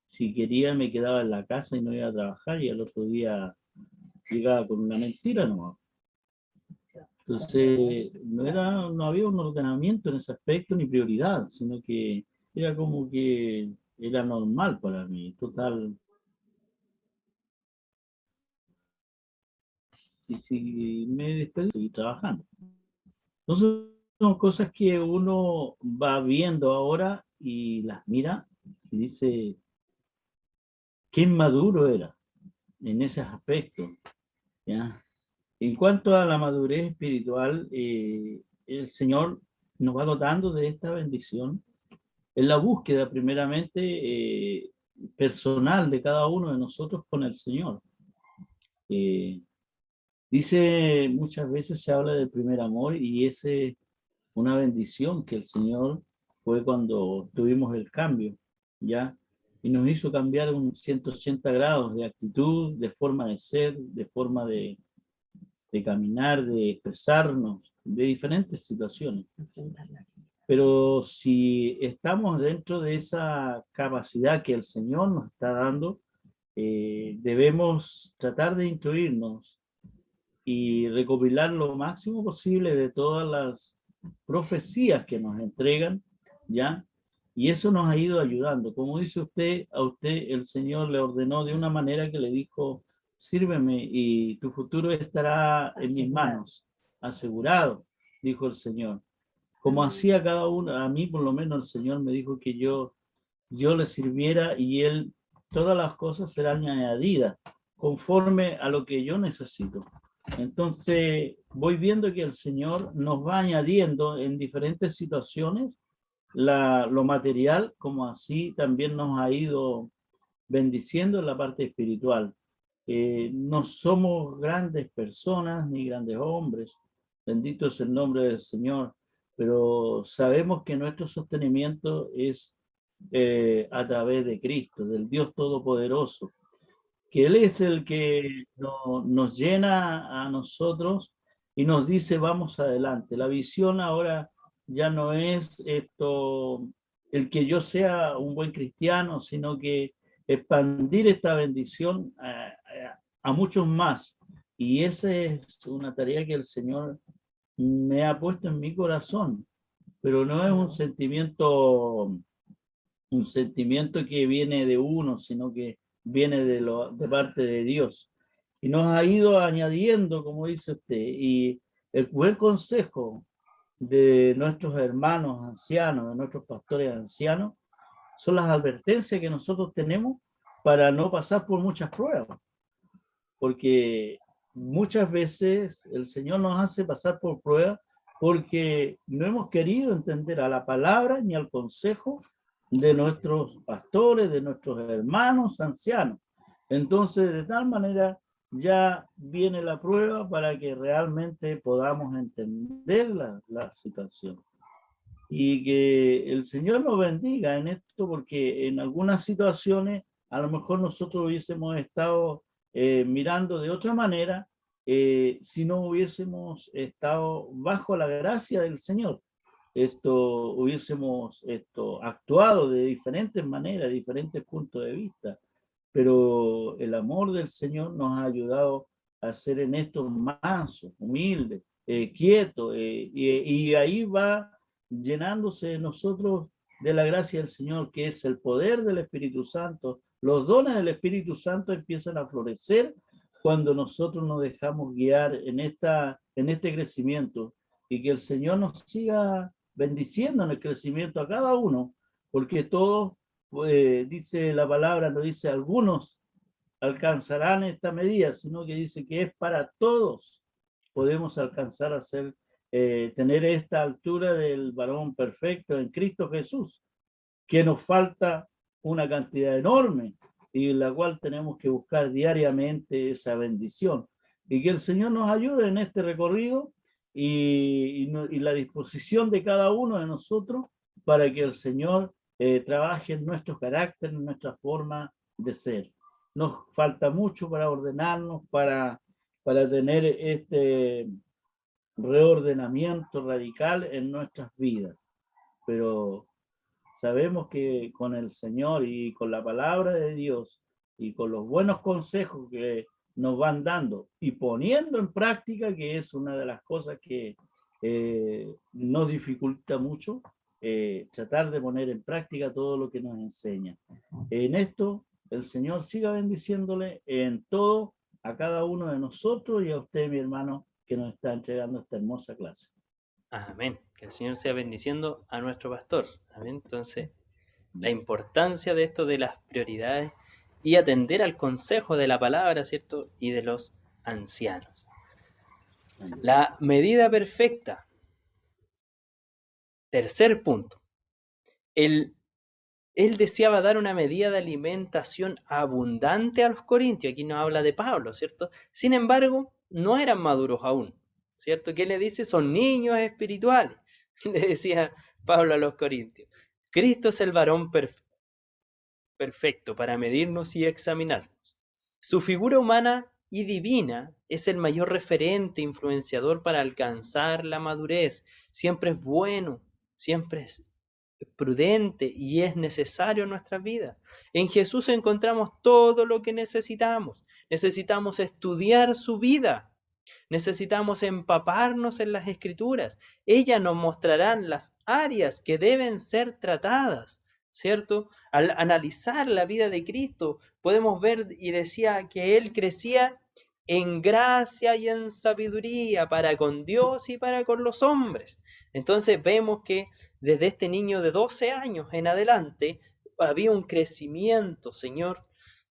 si quería me quedaba en la casa y no iba a trabajar y al otro día llegaba con una mentira nomás. Entonces, no había un ordenamiento en ese aspecto ni prioridad, sino que era como que era normal para mí, total. Y si me despedí, seguí trabajando. Entonces, son cosas que uno va viendo ahora y las mira y dice, qué inmaduro era en ese aspecto, ¿ya? En cuanto a la madurez espiritual, el Señor nos va dotando de esta bendición en la búsqueda primeramente personal de cada uno de nosotros con el Señor. Dice, muchas veces se habla del primer amor y ese es una bendición que el Señor fue cuando tuvimos el cambio, ¿ya? Y nos hizo cambiar un 180 grados de actitud, de forma de ser, de forma de caminar, de expresarnos, de diferentes situaciones. Pero si estamos dentro de esa capacidad que el Señor nos está dando, debemos tratar de instruirnos y recopilar lo máximo posible de todas las profecías que nos entregan, ¿ya? Y eso nos ha ido ayudando. Como dice usted, a usted el Señor le ordenó de una manera que le dijo, sírveme y tu futuro estará en mis manos, asegurado, dijo el Señor. Como hacía cada uno, a mí por lo menos el Señor me dijo que yo le sirviera y Él, todas las cosas serán añadidas conforme a lo que yo necesito. Entonces, voy viendo que el Señor nos va añadiendo en diferentes situaciones lo material, como así también nos ha ido bendiciendo en la parte espiritual. No somos grandes personas ni grandes hombres, bendito es el nombre del Señor, pero sabemos que nuestro sostenimiento es a través de Cristo, del Dios Todopoderoso, que Él es el que nos llena a nosotros y nos dice vamos adelante. La visión ahora ya no es esto, el que yo sea un buen cristiano, sino que expandir esta bendición a muchos más. Y esa es una tarea que el Señor me ha puesto en mi corazón, pero no es un sentimiento que viene de uno, sino que viene de parte de Dios. Y nos ha ido añadiendo, como dice usted, y el buen consejo de nuestros hermanos ancianos, de nuestros pastores ancianos, son las advertencias que nosotros tenemos para no pasar por muchas pruebas. Porque muchas veces el Señor nos hace pasar por pruebas porque no hemos querido entender a la palabra ni al consejo de nuestros pastores, de nuestros hermanos ancianos. Entonces, de tal manera, ya viene la prueba para que realmente podamos entender la situación. Y que el Señor nos bendiga en esto, porque en algunas situaciones a lo mejor nosotros hubiésemos estado mirando de otra manera si no hubiésemos estado bajo la gracia del Señor. Hubiésemos actuado de diferentes maneras, de diferentes puntos de vista, pero el amor del Señor nos ha ayudado a ser en esto mansos, humildes, quietos, y ahí va llenándose de nosotros de la gracia del Señor, que es el poder del Espíritu Santo. Los dones del Espíritu Santo empiezan a florecer cuando nosotros nos dejamos guiar en este crecimiento, y que el Señor nos siga bendiciendo en el crecimiento a cada uno, porque todos, dice la palabra, no dice algunos alcanzarán esta medida, sino que dice que es para todos. Podemos alcanzar a tener esta altura del varón perfecto en Cristo Jesús, que nos falta una cantidad enorme y en la cual tenemos que buscar diariamente esa bendición. Y que el Señor nos ayude en este recorrido y la disposición de cada uno de nosotros para que el Señor trabaje en nuestro carácter, en nuestra forma de ser. Nos falta mucho para ordenarnos, para tener este reordenamiento radical en nuestras vidas. Pero sabemos que con el Señor y con la palabra de Dios y con los buenos consejos que nos van dando y poniendo en práctica, que es una de las cosas que nos dificulta mucho, tratar de poner en práctica todo lo que nos enseña. En esto, el Señor siga bendiciéndole en todo a cada uno de nosotros y a usted, mi hermano, que nos está entregando esta hermosa clase. Amén. Que el Señor sea bendiciendo a nuestro pastor. Amén. Entonces, la importancia de esto de las prioridades y atender al consejo de la palabra, ¿cierto? Y de los ancianos. La medida perfecta. Tercer punto. Él deseaba dar una medida de alimentación abundante a los corintios. Aquí nos habla de Pablo, ¿cierto? Sin embargo, no eran maduros aún, ¿cierto? ¿Qué le dice? Son niños espirituales, le decía Pablo a los corintios. Cristo es el varón perfecto para medirnos y examinarnos. Su figura humana y divina es el mayor referente influenciador para alcanzar la madurez. Siempre es bueno, siempre es prudente y es necesario en nuestras vidas. En Jesús encontramos todo lo que necesitamos. Necesitamos estudiar su vida Necesitamos empaparnos en las Escrituras. Ellas nos mostrarán las áreas que deben ser tratadas, ¿cierto? Al analizar la vida de Cristo, podemos ver, y decía que Él crecía en gracia y en sabiduría para con Dios y para con los hombres. Entonces vemos que desde este niño de 12 años en adelante había un crecimiento, Señor,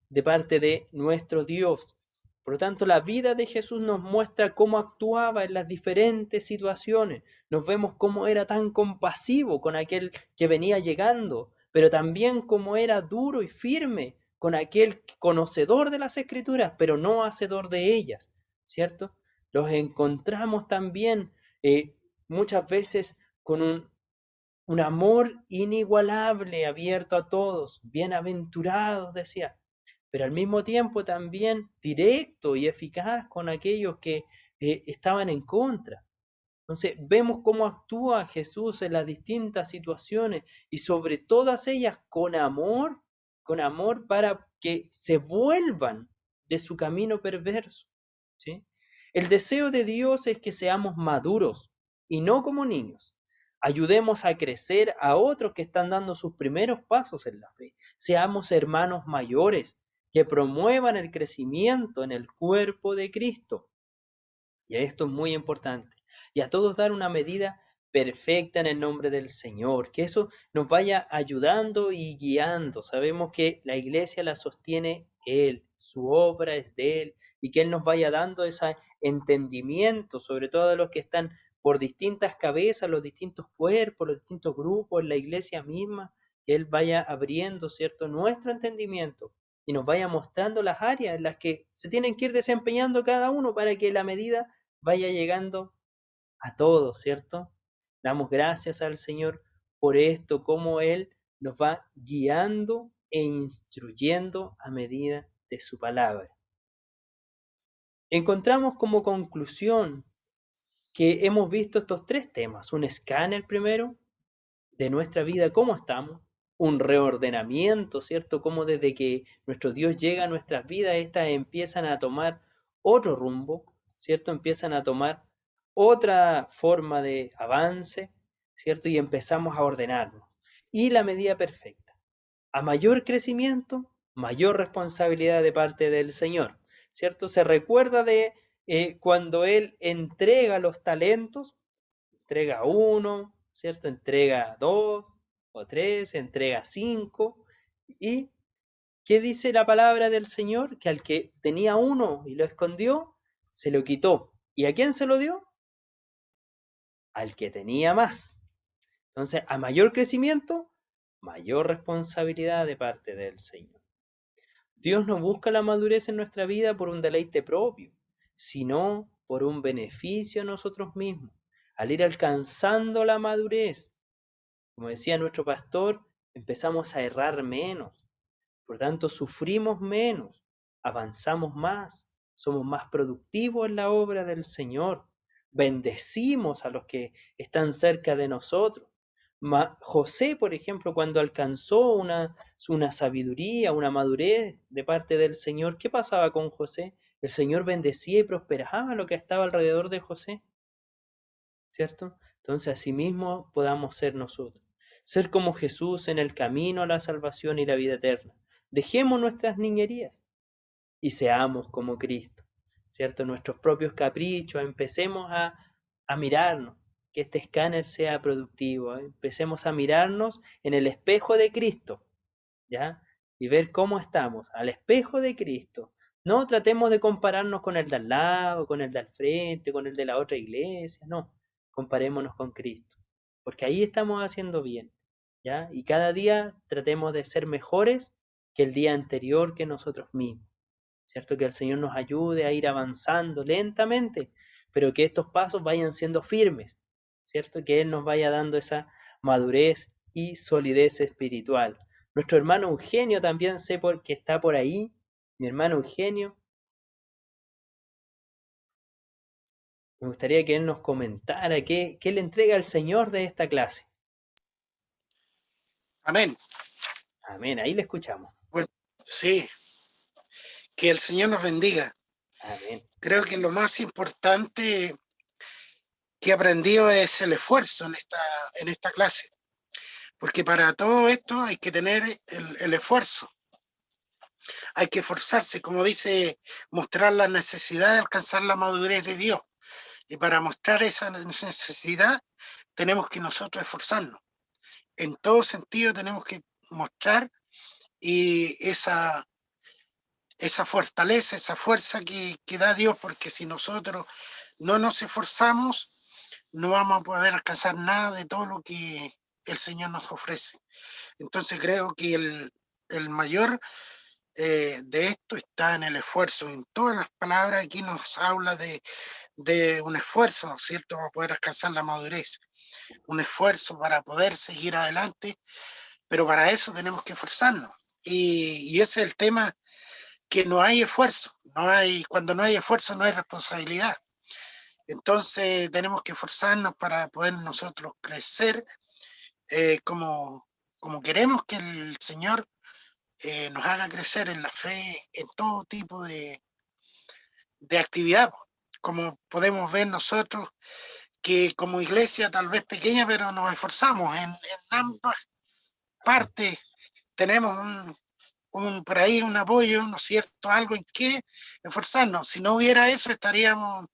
de parte de nuestro Dios. Por lo tanto, la vida de Jesús nos muestra cómo actuaba en las diferentes situaciones. Nos vemos cómo era tan compasivo con aquel que venía llegando, pero también cómo era duro y firme con aquel conocedor de las Escrituras, pero no hacedor de ellas, ¿cierto? Los encontramos también muchas veces con un amor inigualable, abierto a todos, bienaventurados, decía, pero al mismo tiempo también directo y eficaz con aquellos que estaban en contra. Entonces vemos cómo actúa Jesús en las distintas situaciones y sobre todas ellas con amor para que se vuelvan de su camino perverso, ¿sí? El deseo de Dios es que seamos maduros y no como niños. Ayudemos a crecer a otros que están dando sus primeros pasos en la fe. Seamos hermanos mayores que promuevan el crecimiento en el cuerpo de Cristo. Y esto es muy importante. Y a todos dar una medida perfecta en el nombre del Señor. Que eso nos vaya ayudando y guiando. Sabemos que la iglesia la sostiene Él, su obra es de Él. Y que Él nos vaya dando ese entendimiento, sobre todo a los que están por distintas cabezas, los distintos cuerpos, los distintos grupos, en la iglesia misma. Que Él vaya abriendo, ¿cierto?, nuestro entendimiento y nos vaya mostrando las áreas en las que se tienen que ir desempeñando cada uno para que la medida vaya llegando a todos, ¿cierto? Damos gracias al Señor por esto, cómo Él nos va guiando e instruyendo a medida de su palabra. Encontramos como conclusión que hemos visto estos tres temas, un escáner primero de nuestra vida, cómo estamos, un reordenamiento, ¿cierto? Cómo desde que nuestro Dios llega a nuestras vidas, estas empiezan a tomar otro rumbo, ¿cierto? Empiezan a tomar otra forma de avance, ¿cierto? Y empezamos a ordenarnos. Y la medida perfecta. A mayor crecimiento, mayor responsabilidad de parte del Señor, ¿cierto? Se recuerda de cuando Él entrega los talentos, entrega uno, ¿cierto? Entrega 2 o 3, entrega 5. ¿Y qué dice la palabra del Señor? Que al que tenía uno y lo escondió, se lo quitó. ¿Y a quién se lo dio? Al que tenía más. Entonces, a mayor crecimiento, mayor responsabilidad de parte del Señor. Dios no busca la madurez en nuestra vida por un deleite propio, sino por un beneficio a nosotros mismos. Al ir alcanzando la madurez, como decía nuestro pastor, empezamos a errar menos, por tanto sufrimos menos, avanzamos más, somos más productivos en la obra del Señor, bendecimos a los que están cerca de nosotros. José, por ejemplo, cuando alcanzó una sabiduría, una madurez de parte del Señor, ¿qué pasaba con José? El Señor bendecía y prosperaba lo que estaba alrededor de José, ¿cierto? Entonces, asimismo podamos ser nosotros. Ser como Jesús en el camino a la salvación y la vida eterna. Dejemos nuestras niñerías y seamos como Cristo, ¿cierto? Nuestros propios caprichos, empecemos a mirarnos, que este escáner sea productivo, ¿eh? Empecemos a mirarnos en el espejo de Cristo, ¿ya? Y ver cómo estamos, al espejo de Cristo. No tratemos de compararnos con el de al lado, con el de al frente, con el de la otra iglesia, no. Comparémonos con Cristo, porque ahí estamos haciendo bien, ¿ya? Y cada día tratemos de ser mejores que el día anterior, que nosotros mismos, ¿cierto? Que el Señor nos ayude a ir avanzando lentamente, pero que estos pasos vayan siendo firmes, ¿cierto? Que Él nos vaya dando esa madurez y solidez espiritual. Nuestro hermano Eugenio también sé que está por ahí, mi hermano Eugenio. Me gustaría que él nos comentara qué le entrega al Señor de esta clase. Amén. Amén, ahí le escuchamos. Bueno, sí, que el Señor nos bendiga. Amén. Creo que lo más importante que he aprendido es el esfuerzo en esta clase, porque para todo esto hay que tener el esfuerzo, hay que esforzarse, como dice, mostrar la necesidad de alcanzar la madurez de Dios. Y para mostrar esa necesidad tenemos que nosotros esforzarnos. En todo sentido tenemos que mostrar y esa fortaleza, esa fuerza que da Dios, porque si nosotros no nos esforzamos, no vamos a poder alcanzar nada de todo lo que el Señor nos ofrece. Entonces creo que el mayor de esto está en el esfuerzo. En todas las palabras aquí nos habla de un esfuerzo, ¿no es cierto?, para poder alcanzar la madurez. Un esfuerzo para poder seguir adelante, pero para eso tenemos que esforzarnos. Y ese es el tema, que no hay esfuerzo. Cuando no hay esfuerzo no hay responsabilidad. Entonces tenemos que esforzarnos para poder nosotros crecer como queremos que el Señor nos haga crecer en la fe, en todo tipo de actividad. Como podemos ver nosotros, que como iglesia tal vez pequeña, pero nos esforzamos en ambas partes. Tenemos por ahí un apoyo, ¿no es cierto?, algo en que esforzarnos. Si no hubiera eso, estaríamos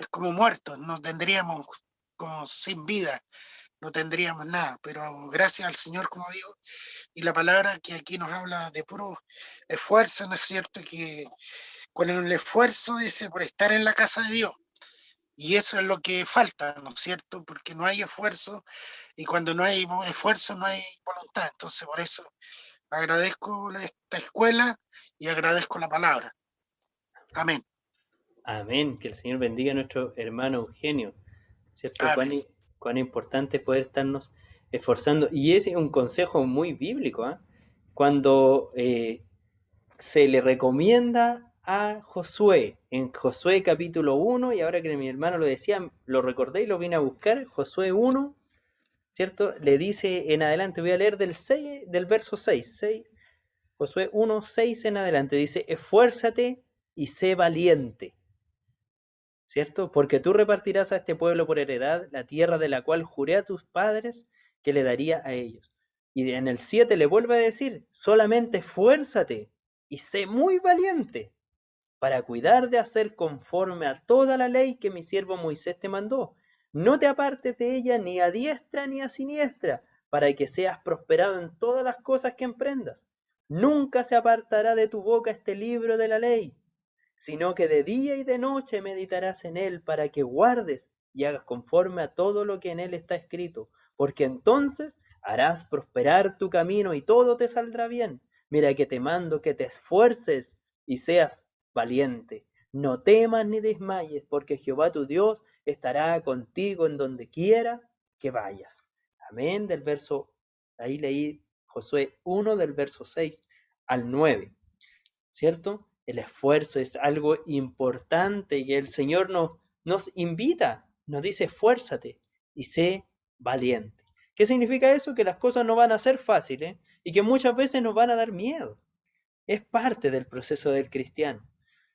como muertos, nos tendríamos como sin vida, no tendríamos nada. Pero gracias al Señor, como digo, y la palabra que aquí nos habla de puro esfuerzo, ¿no es cierto?, que con el esfuerzo dice por estar en la casa de Dios. Y eso es lo que falta, ¿no es cierto? Porque no hay esfuerzo, y cuando no hay esfuerzo no hay voluntad. Entonces por eso agradezco esta escuela y agradezco la palabra. Amén. Amén. Que el Señor bendiga a nuestro hermano Eugenio. ¿Cierto? Amén. Cuán importante es poder estarnos esforzando. Y ese es un consejo muy bíblico, ¿eh? Cuando se le recomienda a Josué, en Josué capítulo 1, y ahora que mi hermano lo decía, lo recordé y lo vine a buscar, Josué 1, ¿cierto? Le dice en adelante, voy a leer del verso 6, Josué 1, 6 en adelante, dice, esfuérzate y sé valiente, ¿cierto? Porque tú repartirás a este pueblo por heredad la tierra de la cual juré a tus padres que le daría a ellos. Y en el 7 le vuelve a decir, solamente esfuérzate y sé muy valiente para cuidar de hacer conforme a toda la ley que mi siervo Moisés te mandó. No te apartes de ella ni a diestra ni a siniestra, para que seas prosperado en todas las cosas que emprendas. Nunca se apartará de tu boca este libro de la ley, sino que de día y de noche meditarás en él, para que guardes y hagas conforme a todo lo que en él está escrito, porque entonces harás prosperar tu camino y todo te saldrá bien. Mira que te mando que te esfuerces y seas valiente. No temas ni desmayes, porque Jehová tu Dios estará contigo en donde quiera que vayas. Amén. Ahí leí Josué 1 del verso 6 al 9, ¿cierto? El esfuerzo es algo importante y el Señor nos invita, nos dice esfuérzate y sé valiente. ¿Qué significa eso? Que las cosas no van a ser fáciles y que muchas veces nos van a dar miedo. Es parte del proceso del cristiano,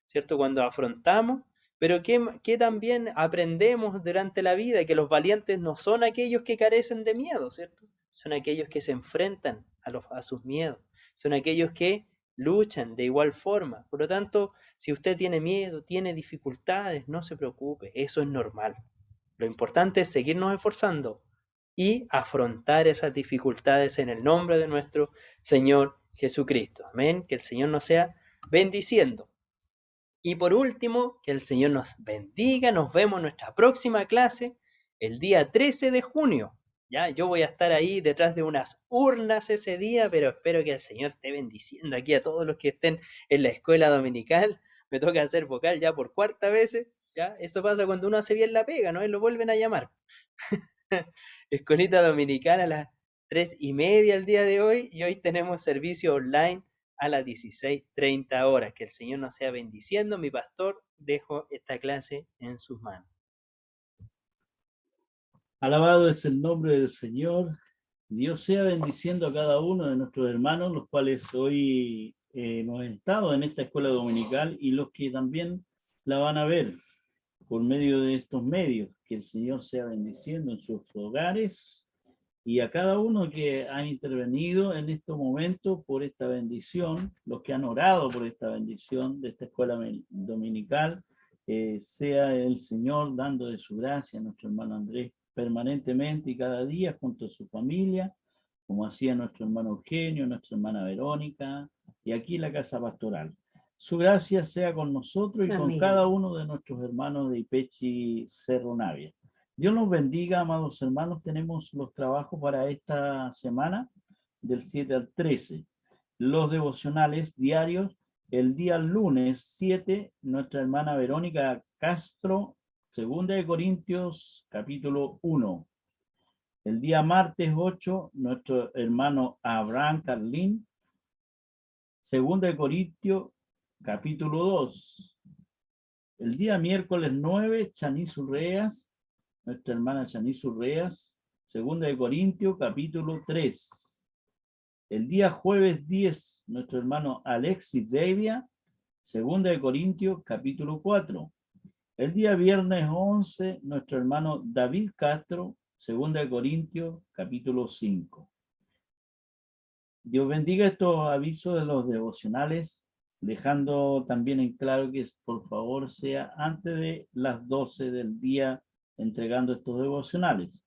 ¿cierto? Cuando afrontamos, pero que también aprendemos durante la vida, que los valientes no son aquellos que carecen de miedo, ¿cierto? Son aquellos que se enfrentan a sus miedos, son aquellos que luchan de igual forma. Por lo tanto, si usted tiene miedo, tiene dificultades, no se preocupe, eso es normal. Lo importante es seguirnos esforzando y afrontar esas dificultades en el nombre de nuestro Señor Jesucristo. Amén. Que el Señor nos sea bendiciendo. Y por último, que el Señor nos bendiga. Nos vemos en nuestra próxima clase el día 13 de junio. Ya, yo voy a estar ahí detrás de unas urnas ese día, pero espero que el Señor esté bendiciendo aquí a todos los que estén en la escuela dominical. Me toca hacer vocal ya por cuarta vez. Ya, eso pasa cuando uno hace bien la pega, ¿no? Y lo vuelven a llamar. Escuelita dominical a las 3:30 el día de hoy, y hoy tenemos servicio online a las 16:30 horas. Que el Señor nos sea bendiciendo. Mi pastor, dejo esta clase en sus manos. Alabado es el nombre del Señor. Dios sea bendiciendo a cada uno de nuestros hermanos, los cuales hoy hemos estado en esta escuela dominical y los que también la van a ver por medio de estos medios. Que el Señor sea bendiciendo en sus hogares y a cada uno que ha intervenido en estos momentos por esta bendición, los que han orado por esta bendición de esta escuela dominical, sea el Señor dando de su gracia a nuestro hermano Andrés permanentemente y cada día junto a su familia, como hacía nuestro hermano Eugenio, nuestra hermana Verónica, y aquí la casa pastoral. Su gracia sea con nosotros y con Amén. cada uno de nuestros hermanos de Ipechi Cerro Navia. Dios nos bendiga, amados hermanos. Tenemos los trabajos para esta semana, del 7 al 13. Los devocionales diarios, el día lunes 7, nuestra hermana Verónica Castro, 2 de Corintios, capítulo 1. El día martes 8, nuestro hermano Abraham Carlín, 2 de Corintios, capítulo 2. El día miércoles 9, Chanis Urreas, nuestra hermana Chanis Urreas, 2 de Corintios, capítulo 3. El día jueves 10, nuestro hermano Alexis Devia, 2 de Corintios, capítulo 4. El día viernes 11, nuestro hermano David Castro, 2 de Corintios, capítulo 5. Dios bendiga estos avisos de los devocionales, dejando también en claro que por favor sea antes de las 12 del día entregando estos devocionales.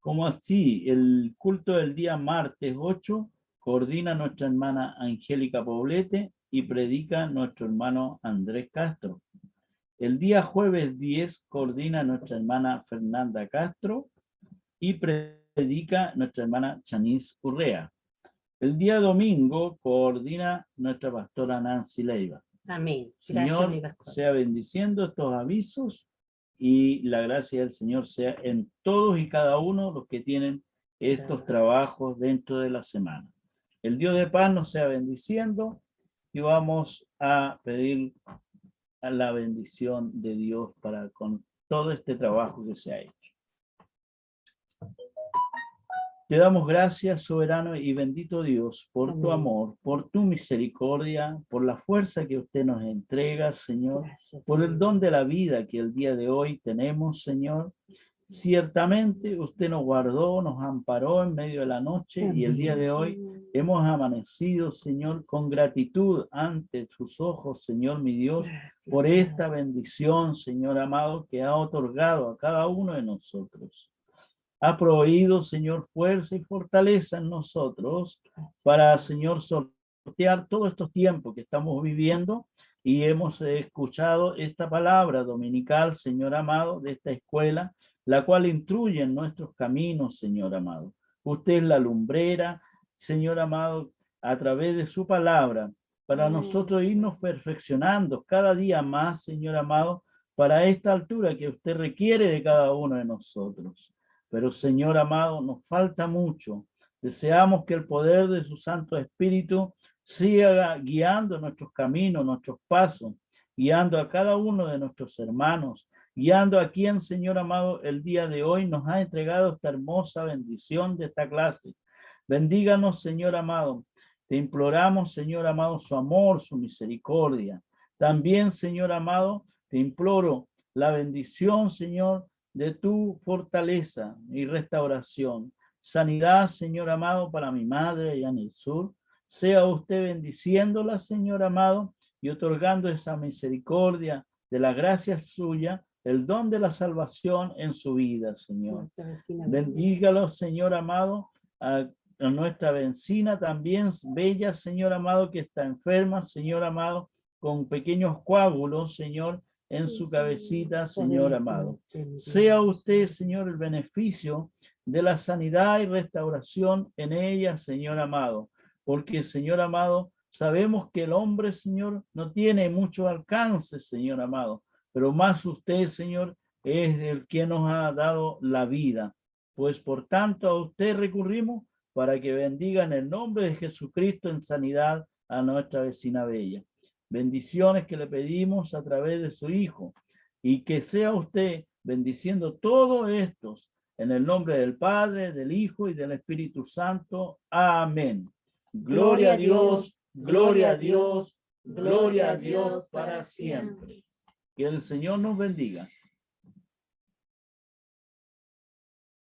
Como así, el culto del día martes 8 coordina nuestra hermana Angélica Poblete y predica nuestro hermano Andrés Castro. El día jueves 10 coordina nuestra hermana Fernanda Castro y predica nuestra hermana Chanis Urrea. El día domingo coordina nuestra pastora Nancy Leiva. Amén. Gracias, Señor, mi pastor. sea bendiciendo estos avisos y la gracia del Señor sea en todos y cada uno los que tienen estos trabajos dentro de la semana. El Dios de paz nos sea bendiciendo y vamos a pedir a la bendición de Dios para con todo este trabajo que se ha hecho. Te damos gracias, soberano y bendito Dios, por tu Amén. amor, por tu misericordia, por la fuerza que usted nos entrega, Señor, Gracias, por el Señor. don de la vida que el día de hoy tenemos, Señor. Ciertamente usted nos guardó, nos amparó en medio de la noche y el día de hoy hemos amanecido, Señor, con gratitud ante tus ojos, Señor, mi Dios, Gracias, por Señor. esta bendición, Señor amado, que ha otorgado a cada uno de nosotros. Ha proveído, Señor, fuerza y fortaleza en nosotros para, Señor, sortear todos estos tiempos que estamos viviendo y hemos escuchado esta palabra dominical, Señor amado, de esta escuela, la cual instruye en nuestros caminos, Señor amado. Usted es la lumbrera, Señor amado, a través de su palabra, para nosotros irnos perfeccionando cada día más, Señor amado, para esta altura que usted requiere de cada uno de nosotros. Pero, Señor amado, nos falta mucho. Deseamos que el poder de su Santo Espíritu siga guiando nuestros caminos, nuestros pasos, guiando a cada uno de nuestros hermanos, guiando a quien, Señor amado, el día de hoy nos ha entregado esta hermosa bendición de esta clase. Bendíganos, Señor amado. Te imploramos, Señor amado, su amor, su misericordia. También, Señor amado, te imploro la bendición, Señor, de tu fortaleza y restauración. Sanidad, Señor amado, para mi madre allá en el sur. Sea usted bendiciéndola, Señor amado, y otorgando esa misericordia de la gracia suya, el don de la salvación en su vida, Señor. Bendígalo, Señor amado, a nuestra vecina también bella, Señor amado, que está enferma, Señor amado, con pequeños coágulos, Señor, en su cabecita, Señor amado. Sea usted, Señor, el beneficio de la sanidad y restauración en ella, Señor amado. Porque, Señor amado, sabemos que el hombre, Señor, no tiene mucho alcance, Señor amado. Pero más usted, Señor, es el que nos ha dado la vida. Pues, por tanto, a usted recurrimos para que bendiga en el nombre de Jesucristo en sanidad a nuestra vecina bella. Bendiciones que le pedimos a través de su Hijo, y que sea usted bendiciendo todos estos en el nombre del Padre, del Hijo y del Espíritu Santo. Amén. Gloria a Dios. Gloria a Dios para siempre. Que el Señor nos bendiga.